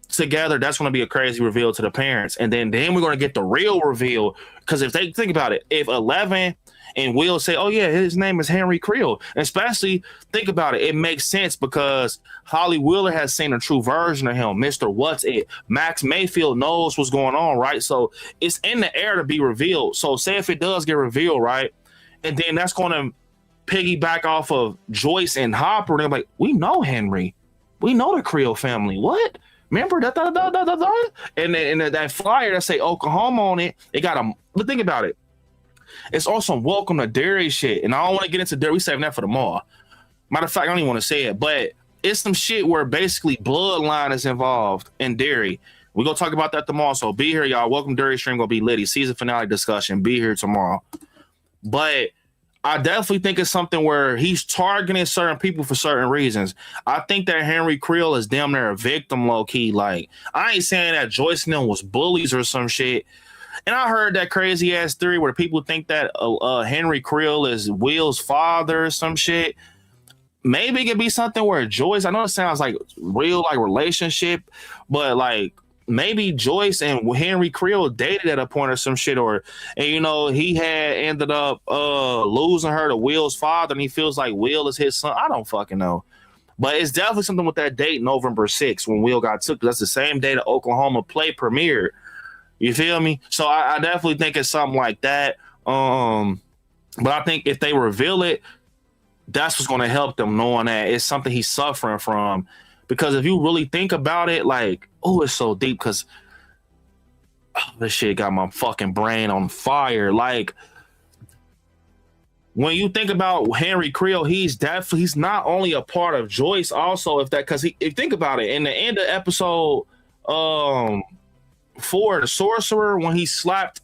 together, that's going to be a crazy reveal to the parents. And then we're going to get the real reveal, because if they think about it, if 11 and Will say, oh yeah, his name is Henry Creel, especially think about it, it makes sense because Holly Wheeler has seen a true version of him, Mr. What's It. Max Mayfield knows what's going on, right? So it's in the air to be revealed. So say if it does get revealed, right, and then that's going to piggyback off of Joyce and Hopper, they're like, we know Henry, we know the Creel family. What? Remember that? And then that flyer that say Oklahoma on it, it got a. But think about it. It's also welcome to Derry shit, and I don't want to get into Derry. We saving that for tomorrow. Matter of fact, I don't even want to say it, but it's some shit where basically bloodline is involved in Derry. We're gonna talk about that tomorrow. So be here, y'all. Welcome to Derry Stream. Gonna be litty. Season finale discussion. Be here tomorrow. But I definitely think it's something where he's targeting certain people for certain reasons. I think that Henry Creel is damn near a victim, low key. Like, I ain't saying that Joyce and them was bullies or some shit. And I heard that crazy ass theory where people think that Henry Creel is Will's father or some shit. Maybe it could be something where Joyce, I know it sounds like real like relationship, but like maybe Joyce and Henry Creel dated at a point or some shit, and you know, he had ended up losing her to Will's father, and he feels like Will is his son. I don't fucking know. But it's definitely something with that date, November 6th, when Will got took. That's the same day the Oklahoma play premiered. You feel me? So I definitely think it's something like that. But I think if they reveal it, that's what's going to help them, knowing that it's something he's suffering from. Because if you really think about it, like, oh, it's so deep. Because this shit got my fucking brain on fire. Like, when you think about Henry Creel, he's not only a part of Joyce, also if you think about it, in the end of episode 4, the sorcerer, when he slapped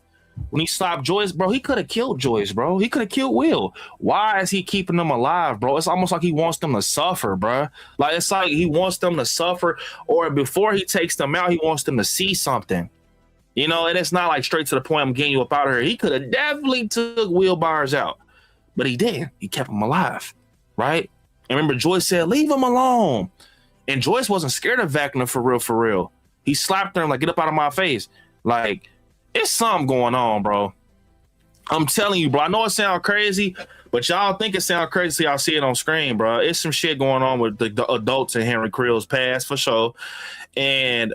Joyce, bro, he could have killed Joyce, bro. He could have killed Will. Why is he keeping them alive, bro? It's almost like he wants them to suffer, bro. Like, it's like he wants them to suffer, or before he takes them out, he wants them to see something. You know, and it's not like straight to the point, I'm getting you up out of here. He could have definitely took Will Byers out. But he didn't. He kept him alive, right? And remember, Joyce said, leave him alone. And Joyce wasn't scared of Vecna for real. He slapped her and like, get up out of my face. Like, it's something going on, bro. I'm telling you, bro. I know it sounds crazy, but y'all think it sounds crazy so y'all see it on screen, bro. It's some shit going on with the adults in Henry Creel's past, for sure. And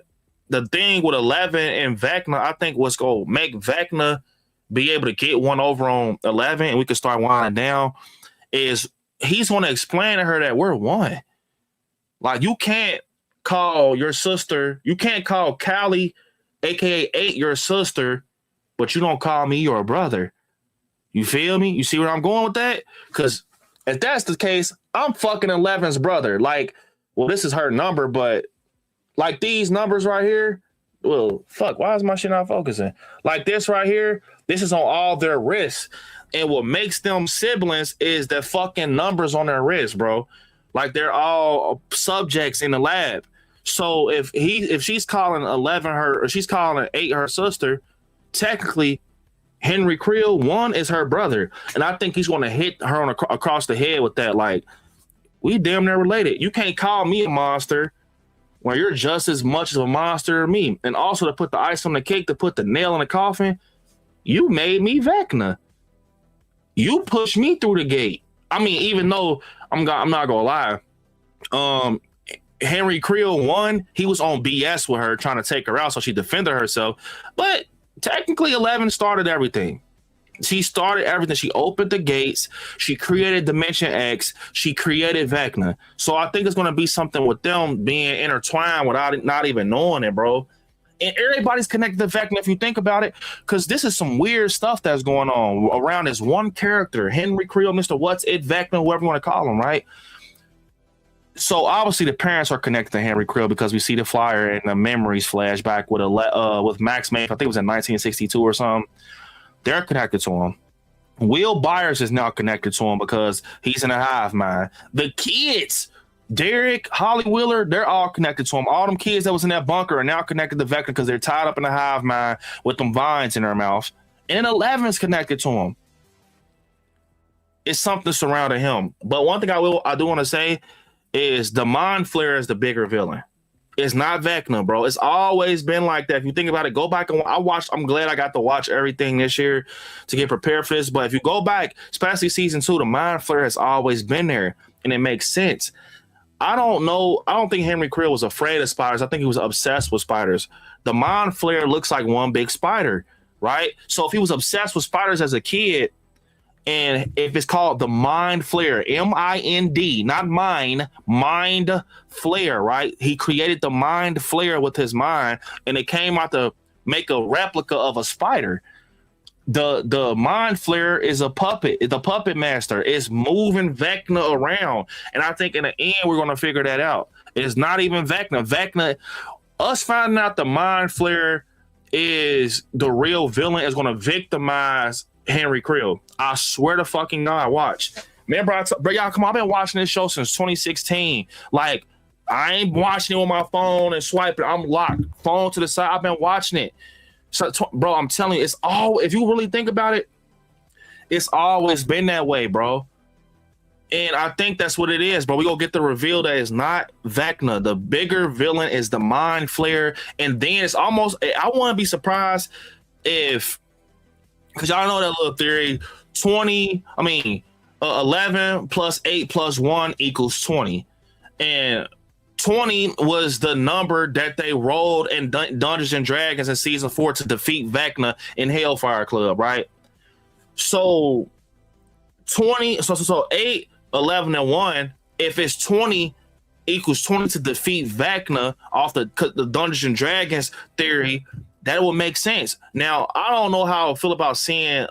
the thing with 11 and Vecna, I think what's going to make Vecna be able to get one over on 11 and we can start winding down is he's going to explain to her that we're one. Like, you can't call your sister, you can't call Callie, aka 8, your sister, but you don't call me your brother. You feel me? You see where I'm going with that? Because if that's the case, I'm fucking 11's brother. Like, well, this is her number, but like these numbers right here, well, fuck, why is my shit not focusing? Like this right here, this is on all their wrists. And what makes them siblings is the fucking numbers on their wrists, bro. Like, they're all subjects in the lab. So if she's calling 11 her, or she's calling 8 her sister, technically Henry Creel 1 is her brother. And I think he's going to hit her across the head with that. Like, we damn near related. You can't call me a monster when you're just as much of a monster as me. And also, to put the ice on the cake, to put the nail in the coffin, you made me Vecna. You pushed me through the gate. I mean, even though I'm not gonna lie, Henry Creel 1, he was on BS with her, trying to take her out so she defended herself. But technically, 11 started everything. She started everything. She opened the gates. She created Dimension X. She created Vecna. So I think it's going to be something with them being intertwined without not even knowing it, bro. And everybody's connected to Vecna if you think about it, because this is some weird stuff that's going on around this one character, Henry Creel, Mr. What's It, Vecna, whoever you want to call him, right? So obviously the parents are connected to Henry Creel because we see the flyer and the memories flashback with Max May. I think it was in 1962 or something. They're connected to him. Will Byers is now connected to him because he's in a hive mind. The kids, Derek, Holly Wheeler, they're all connected to him. All them kids that was in that bunker are now connected to Vecna because they're tied up in a hive mind with them vines in their mouth. And 11's connected to him. It's something surrounding him. But one thing I do want to say is the Mind Flayer is the bigger villain. It's not Vecna, bro. It's always been like that. If you think about it, go back and I'm glad I got to watch everything this year to get prepared for this. But if you go back, especially season 2, the Mind Flayer has always been there, and it makes sense. I don't think Henry Creel was afraid of spiders. I think he was obsessed with spiders. The Mind Flayer looks like one big spider, right? So if he was obsessed with spiders as a kid, and if it's called the Mind Flayer, M-I-N-D, not mine, Mind Flayer, right? He created the Mind Flayer with his mind, and it came out to make a replica of a spider. The Mind Flayer is a puppet. The puppet master is moving Vecna around. And I think in the end, we're going to figure that out. It's not even Vecna. Vecna, us finding out the Mind Flayer is the real villain, is going to victimize Henry Creel. I swear to fucking God, watch. Man, bro, y'all, come on, I've been watching this show since 2016. Like, I ain't watching it on my phone and swiping. I'm locked. Phone to the side. I've been watching it. So, bro, I'm telling you, it's all, if you really think about it, it's always been that way, bro. And I think that's what it is, bro. We gonna get the reveal that it's not Vecna. The bigger villain is the Mind Flayer. And then it's almost, I want to be surprised if, because y'all know that little theory, 11 plus 8 plus 1 equals 20. And 20 was the number that they rolled in Dungeons and Dragons in season 4 to defeat Vecna in Hellfire Club, right? So 20, so 8, 11, and 1, if it's 20 equals 20 to defeat Vecna off the Dungeons and Dragons theory, That would make sense. Now, I don't know how I feel about seeing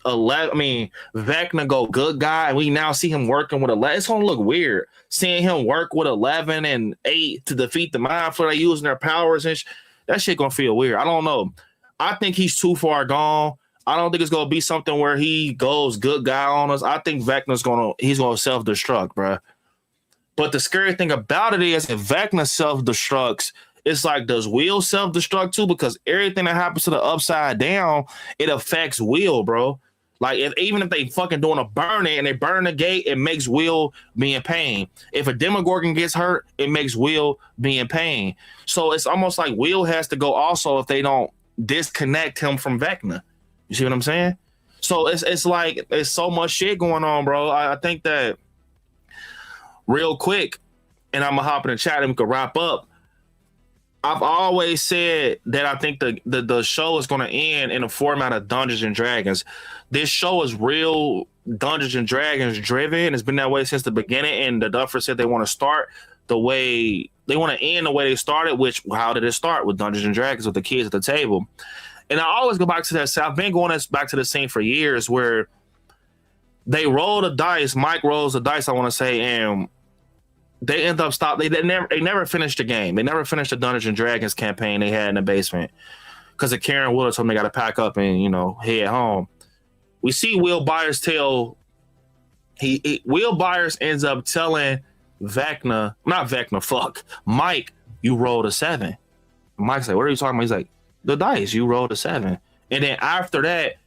11. I mean, Vecna go good guy, and we now see him working with 11. It's gonna look weird seeing him work with 11 and 8 to defeat the Mind Flayer using their powers and that shit gonna feel weird. I don't know. I think he's too far gone. I don't think it's gonna be something where he goes good guy on us. I think Vecna's gonna self-destruct, bro. But the scary thing about it is if Vecna self-destructs, it's like, does Will self-destruct too? Because everything that happens to the Upside Down, it affects Will, bro. Like, even if they fucking doing a burning and they burn the gate, it makes Will be in pain. If a Demogorgon gets hurt, it makes Will be in pain. So it's almost like Will has to go also if they don't disconnect him from Vecna. You see what I'm saying? So it's like, it's so much shit going on, bro. I think that real quick, and I'm gonna hop in the chat and we can wrap up. I've always said that I think the show is going to end in a format of Dungeons and Dragons. This show is real Dungeons and Dragons driven. It's been that way since the beginning. And the Duffers said they want to start the way they want to end the way they started. Which, how did it start? With Dungeons and Dragons, with the kids at the table. And I always go back to that. So I've been going back to the scene for years where they roll the dice. Mike rolls the dice, I want to say, and they end up stopping. They never finished the game. They never finished the Dungeons and Dragons campaign they had in the basement because of Karen Willard told them they got to pack up and head home. We see Will Byers tell Will Byers ends up telling Mike, you rolled a 7. Mike's like, what are you talking about? He's like, the dice, you rolled a 7. And then after that,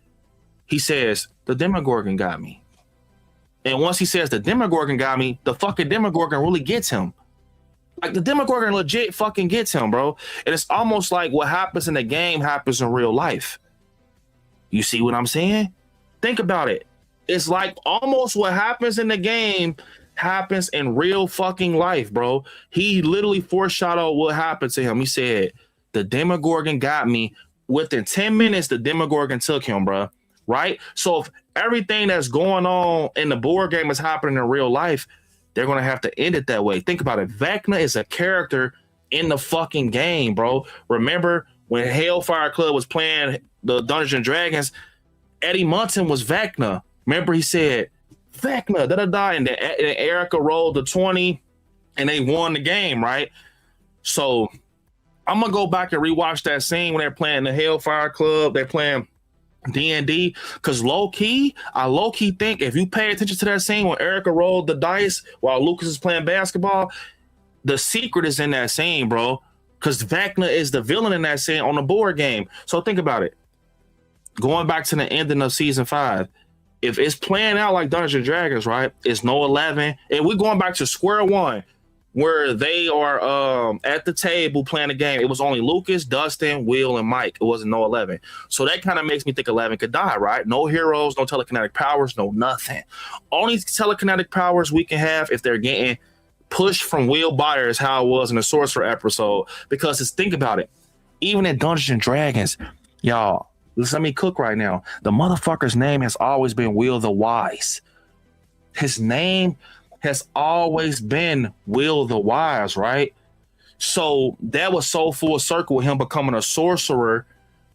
he says, the Demogorgon got me. And once he says the Demogorgon got me, the fucking Demogorgon really gets him. Like, the Demogorgon legit fucking gets him, bro. And it's almost like what happens in the game happens in real life. You see what I'm saying? Think about it. It's like almost what happens in the game happens in real fucking life, bro. He literally foreshadowed what happened to him. He said, the Demogorgon got me. Within 10 minutes, the Demogorgon took him, bro. Right? So if everything that's going on in the board game is happening in real life, they're going to have to end it that way. Think about it. Vecna is a character in the fucking game, bro. Remember when Hellfire Club was playing the Dungeons and Dragons, Eddie Munson was Vecna. Remember he said, Vecna, da-da-da, and then Erica rolled the 20 and they won the game, right? So I'm going to go back and rewatch that scene when they're playing the Hellfire Club. They're playing D&D, because I low-key think if you pay attention to that scene when Erica rolled the dice while Lucas is playing basketball, the secret is in that scene, bro, because Vecna is the villain in that scene on the board game. So think about it. Going back to the ending of season 5, if it's playing out like Dungeons and Dragons, right, it's no 11, and we're going back to square one where they are at the table playing the game. It was only Lucas, Dustin, Will, and Mike. It wasn't no 11. So that kind of makes me think 11 could die, right? No heroes, no telekinetic powers, no nothing. Only telekinetic powers we can have if they're getting pushed from Will Byers, how it was in the Sorcerer episode. Because think about it. Even in Dungeons and Dragons, y'all, let me cook right now. The motherfucker's name has always been Will the Wise. His name has always been Will the Wise, right? So that was so full circle with him becoming a sorcerer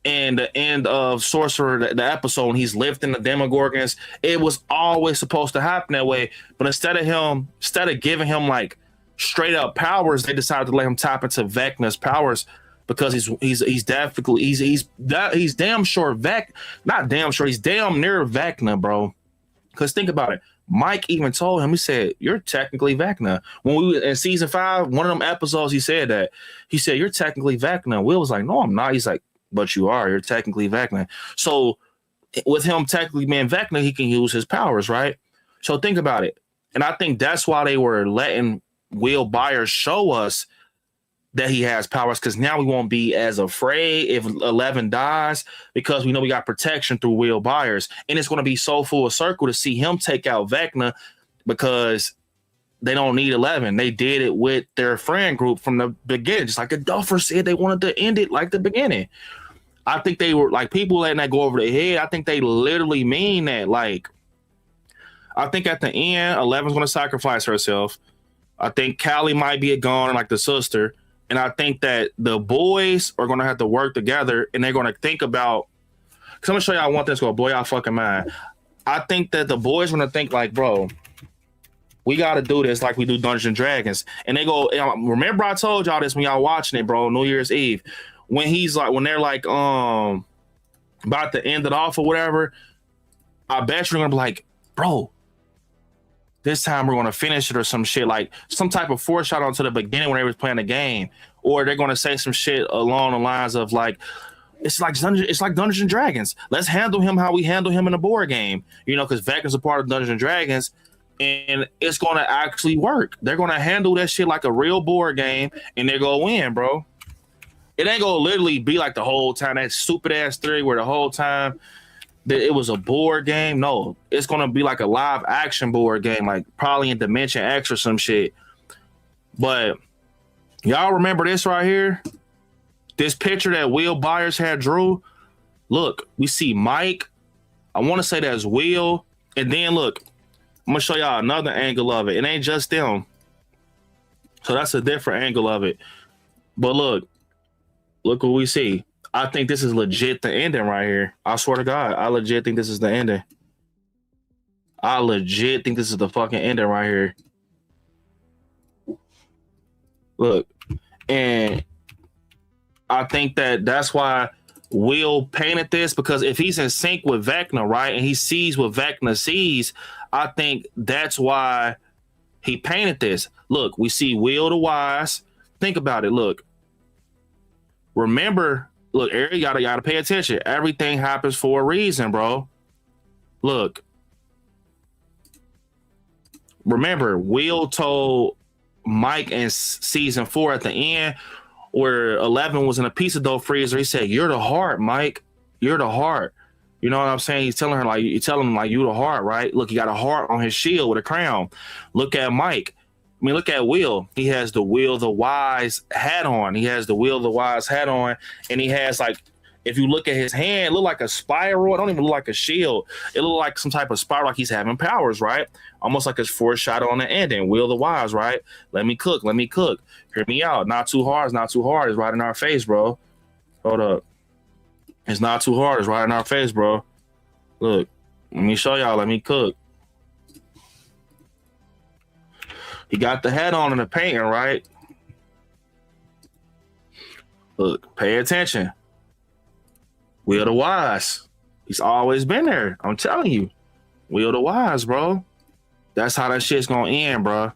and the end of Sorcerer, the episode, and he's lifting the Demogorgons. It was always supposed to happen that way. But instead of giving him like straight up powers, they decided to let him tap into Vecna's powers because he's damn near Vecna, bro. Because think about it. Mike even told him, he said, you're technically Vecna. When we were in season 5, one of them episodes, he said that. He said, you're technically Vecna. Will was like, no, I'm not. He's like, but you are. You're technically Vecna. So with him technically being Vecna, he can use his powers, right? So think about it. And I think that's why they were letting Will Byers show us that he has powers, because now we won't be as afraid if 11 dies, because we know we got protection through Will Byers. And it's going to be so full circle to see him take out Vecna, because they don't need 11. They did it with their friend group from the beginning, just like the Duffer said they wanted to end it like the beginning. I think they were like people letting that go over their head. I think they literally mean that. Like, I think at the end, 11's going to sacrifice herself. I think Callie might be a goner like the sister. And I think that the boys are going to have to work together, and they're going to think about, because I'm going to show y'all one thing that's going to blow y'all fucking mind. I think that the boys are going to think like, bro, we got to do this like we do Dungeons and Dragons. And they go, remember I told y'all this when y'all watching it, bro, New Year's Eve. When they're like, about to end it off or whatever, I bet you're going to be like, bro, this time we're going to finish it or some shit, like some type of foreshadow to the beginning when they was playing the game. Or they're going to say some shit along the lines of like, it's like Dungeons and Dragons. Let's handle him how we handle him in a board game. You know, because Vecna's a part of Dungeons and Dragons, and it's going to actually work. They're going to handle that shit like a real board game, and they're going to win, bro. It ain't going to literally be like the whole time, that stupid ass theory where the whole time that it was a board game. No, it's going to be like a live action board game, like probably in Dimension X or some shit. But y'all remember this right here? This picture that Will Byers had drew? Look, we see Mike. I want to say that's Will. And then look, I'm going to show y'all another angle of it. It ain't just them. So that's a different angle of it. But look what we see. I think this is legit the ending right here. I swear to God, I legit think this is the ending. I legit think this is the fucking ending right here. Look, and I think that's why Will painted this, because if he's in sync with Vecna, right, and he sees what Vecna sees, I think that's why he painted this. Look, we see Will the Wise. Think about it. Look, remember. Look, Eric, you gotta pay attention. Everything happens for a reason, bro. Look. Remember, Will told Mike in season 4 at the end, where 11 was in a pizza dough freezer. He said, "You're the heart, Mike. You're the heart." You know what I'm saying? He's telling him like, you the heart, right? Look, he got a heart on his shield with a crown. Look at Mike. I mean, look at Will. He has the Will the Wise hat on. And he has, like, if you look at his hand, it look like a spiral. It don't even look like a shield. It look like some type of spiral, like he's having powers, right? Almost like it's foreshadow on the ending. Will the Wise, right? Let me cook. Hear me out. Not too hard. It's right in our face, bro. Hold up. It's not too hard. It's right in our face, bro. Look, let me show y'all. Let me cook. He got the hat on in the painting, right? Look, pay attention. Will the Wise. He's always been there. I'm telling you. Will the Wise, bro. That's how that shit's gonna end, bro.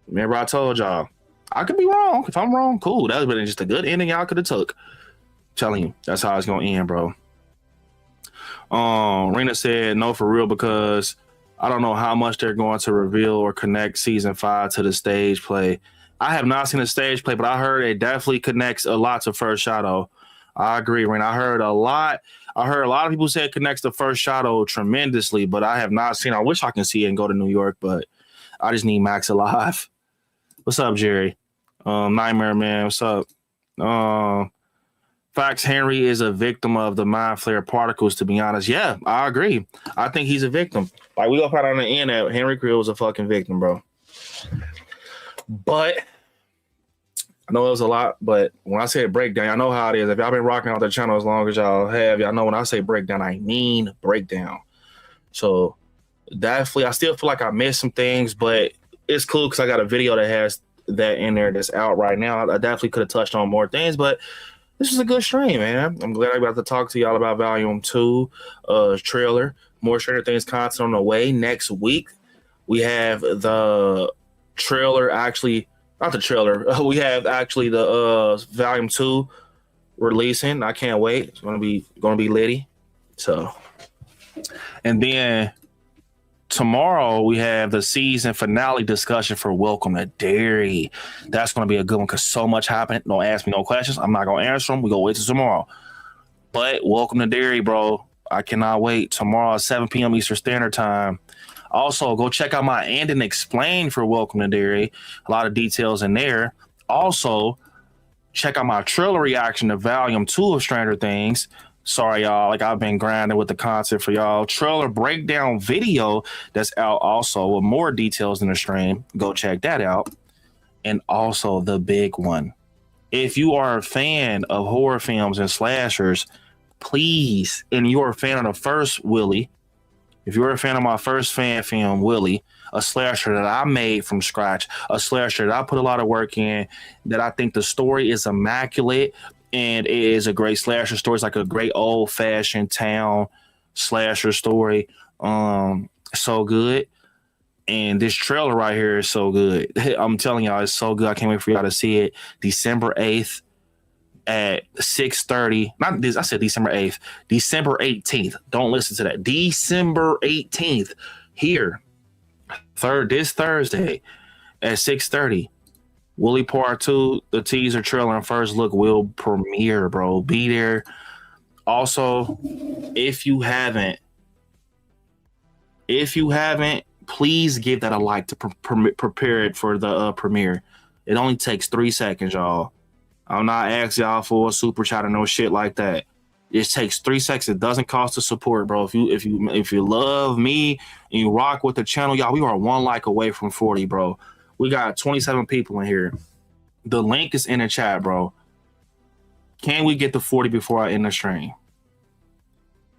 Remember I told y'all. I could be wrong. If I'm wrong, cool. That would have been just a good ending y'all could have took. I'm telling you, that's how it's gonna end, bro. Rena said no for real, because I don't know how much they're going to reveal or connect season 5 to the stage play. I have not seen the stage play, but I heard it definitely connects a lot to First Shadow. I agree, Rena. I heard a lot of people say it connects to First Shadow tremendously, but I have not seen. I wish I can see it and go to New York, but I just need Max alive. What's up, Jerry? Nightmare Man, what's up? Fox Henry is a victim of the mind flare particles, to be honest. Yeah, I agree. I think he's a victim. Like, we gonna find out on the end that Henry Creel was a fucking victim, bro. But I know it was a lot, but when I say breakdown, I know how it is. If y'all been rocking out the channel as long as y'all have, y'all know when I say breakdown, I mean breakdown. So definitely, I still feel like I missed some things, but it's cool because I got a video that has that in there that's out right now. I definitely could have touched on more things, but this is a good stream, man. I'm glad I got to talk to y'all about Volume 2 trailer. More Stranger Things content on the way next week. We have the trailer, actually, not the trailer. We have actually the Volume 2 releasing. I can't wait. It's gonna be litty. So, and then tomorrow we have the season finale discussion for Welcome to Derry. That's going to be a good one because so much happened. Don't ask me no questions. I'm not going to answer them. We go wait till tomorrow. But Welcome to Derry, bro. I cannot wait. Tomorrow at 7 p.m. Eastern Standard Time. Also, go check out my And and Explain for Welcome to Derry. A lot of details in there. Also, check out my trailer reaction to Volume 2 of Stranger Things. Sorry, y'all. Like, I've been grinding with the content for y'all. Trailer breakdown video that's out also with more details in the stream. Go check that out. and also the big one. If you are a fan of horror films and slashers, please, and you're a fan of the first Willie, if you're a fan of my first fan film, Willie, a slasher that I made from scratch, a slasher that I put a lot of work in, that I think the story is immaculate and it is a great slasher story. It's like a great old-fashioned town slasher story. So good. And this trailer right here is so good. I'm telling y'all, it's so good. I can't wait for y'all to see it. December 8th at 6:30. Not this, I said December 8th. December 18th. Don't listen to that. December 18th. Here. This Thursday at 6:30. Willie Part 2, the teaser trailer and first look will premiere, bro. Be there. Also, if you haven't, please give that a like to prepare it for the premiere. It only takes 3 seconds, y'all. I'm not asking y'all for a super chat or no shit like that. It takes 3 seconds. It doesn't cost to support, bro. If you love me and you rock with the channel, y'all, we are 1 like away from 40, bro. We got 27 people in here. The link is in the chat, bro. Can we get to 40 before I end the stream?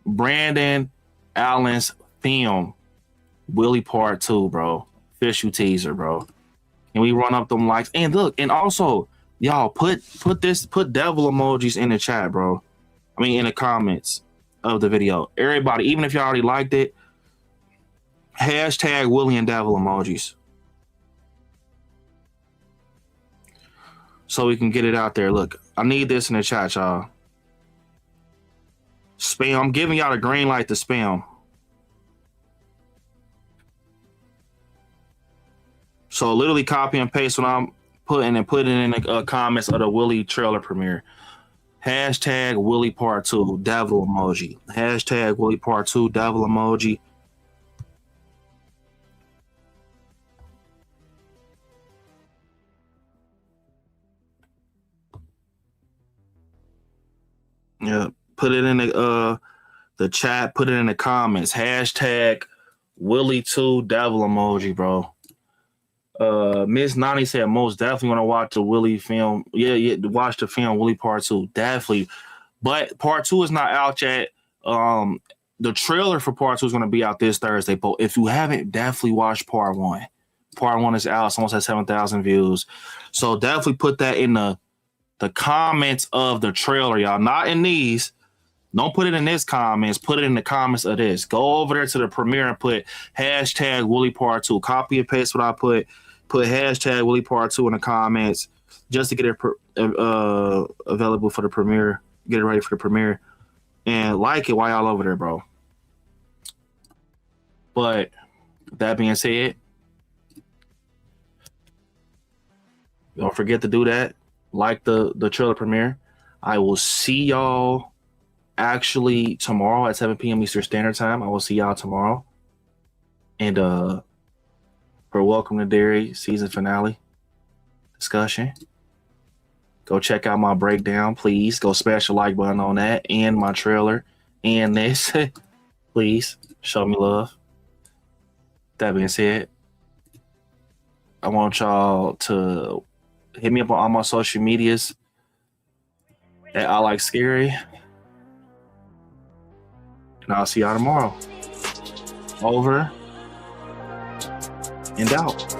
Brandon Allen's film, Willie Part 2, bro. Official teaser, bro. Can we run up them likes? And look, and also, y'all, put devil emojis in the chat, bro. I mean, in the comments of the video. Everybody, even if you already liked it, hashtag Willie and devil emojis. So we can get it out there. Look, I need this in the chat, y'all. Spam. I'm giving y'all the green light to spam. So literally copy and paste what I'm putting and put it in the comments of the Willie trailer premiere. Hashtag Willie Part 2, devil emoji. Hashtag Willie Part 2, devil emoji. Yeah, put it in the chat, put it in the comments. Hashtag Willie 2, devil emoji, bro. Miss Nani said most definitely want to watch the Willie film. Yeah, watch the film Willie Part 2. Definitely. But Part 2 is not out yet. The trailer for Part 2 is going to be out this Thursday. But if you haven't, definitely watch Part 1. Part 1 is out. It's almost at 7,000 views. So definitely put that in the comments of the trailer, y'all. Not in these. Don't put it in this comments. Put it in the comments of this. Go over there to the premiere and put hashtag Willie Part 2. Copy and paste what I put. Put hashtag Willie Part 2 in the comments just to get it available for the premiere. Get it ready for the premiere. And like it while y'all over there, bro. But that being said, don't forget to do that. Like the trailer premiere. I will see y'all actually tomorrow at 7 p.m. Eastern Standard Time. I will see y'all tomorrow. And for Welcome to Dairy season finale discussion, go check out my breakdown, please. Go smash the like button on that and my trailer and this. Please show me love. That being said, I want y'all to hit me up on all my social medias at ILIKESCARY. And I'll see y'all tomorrow. Over and out.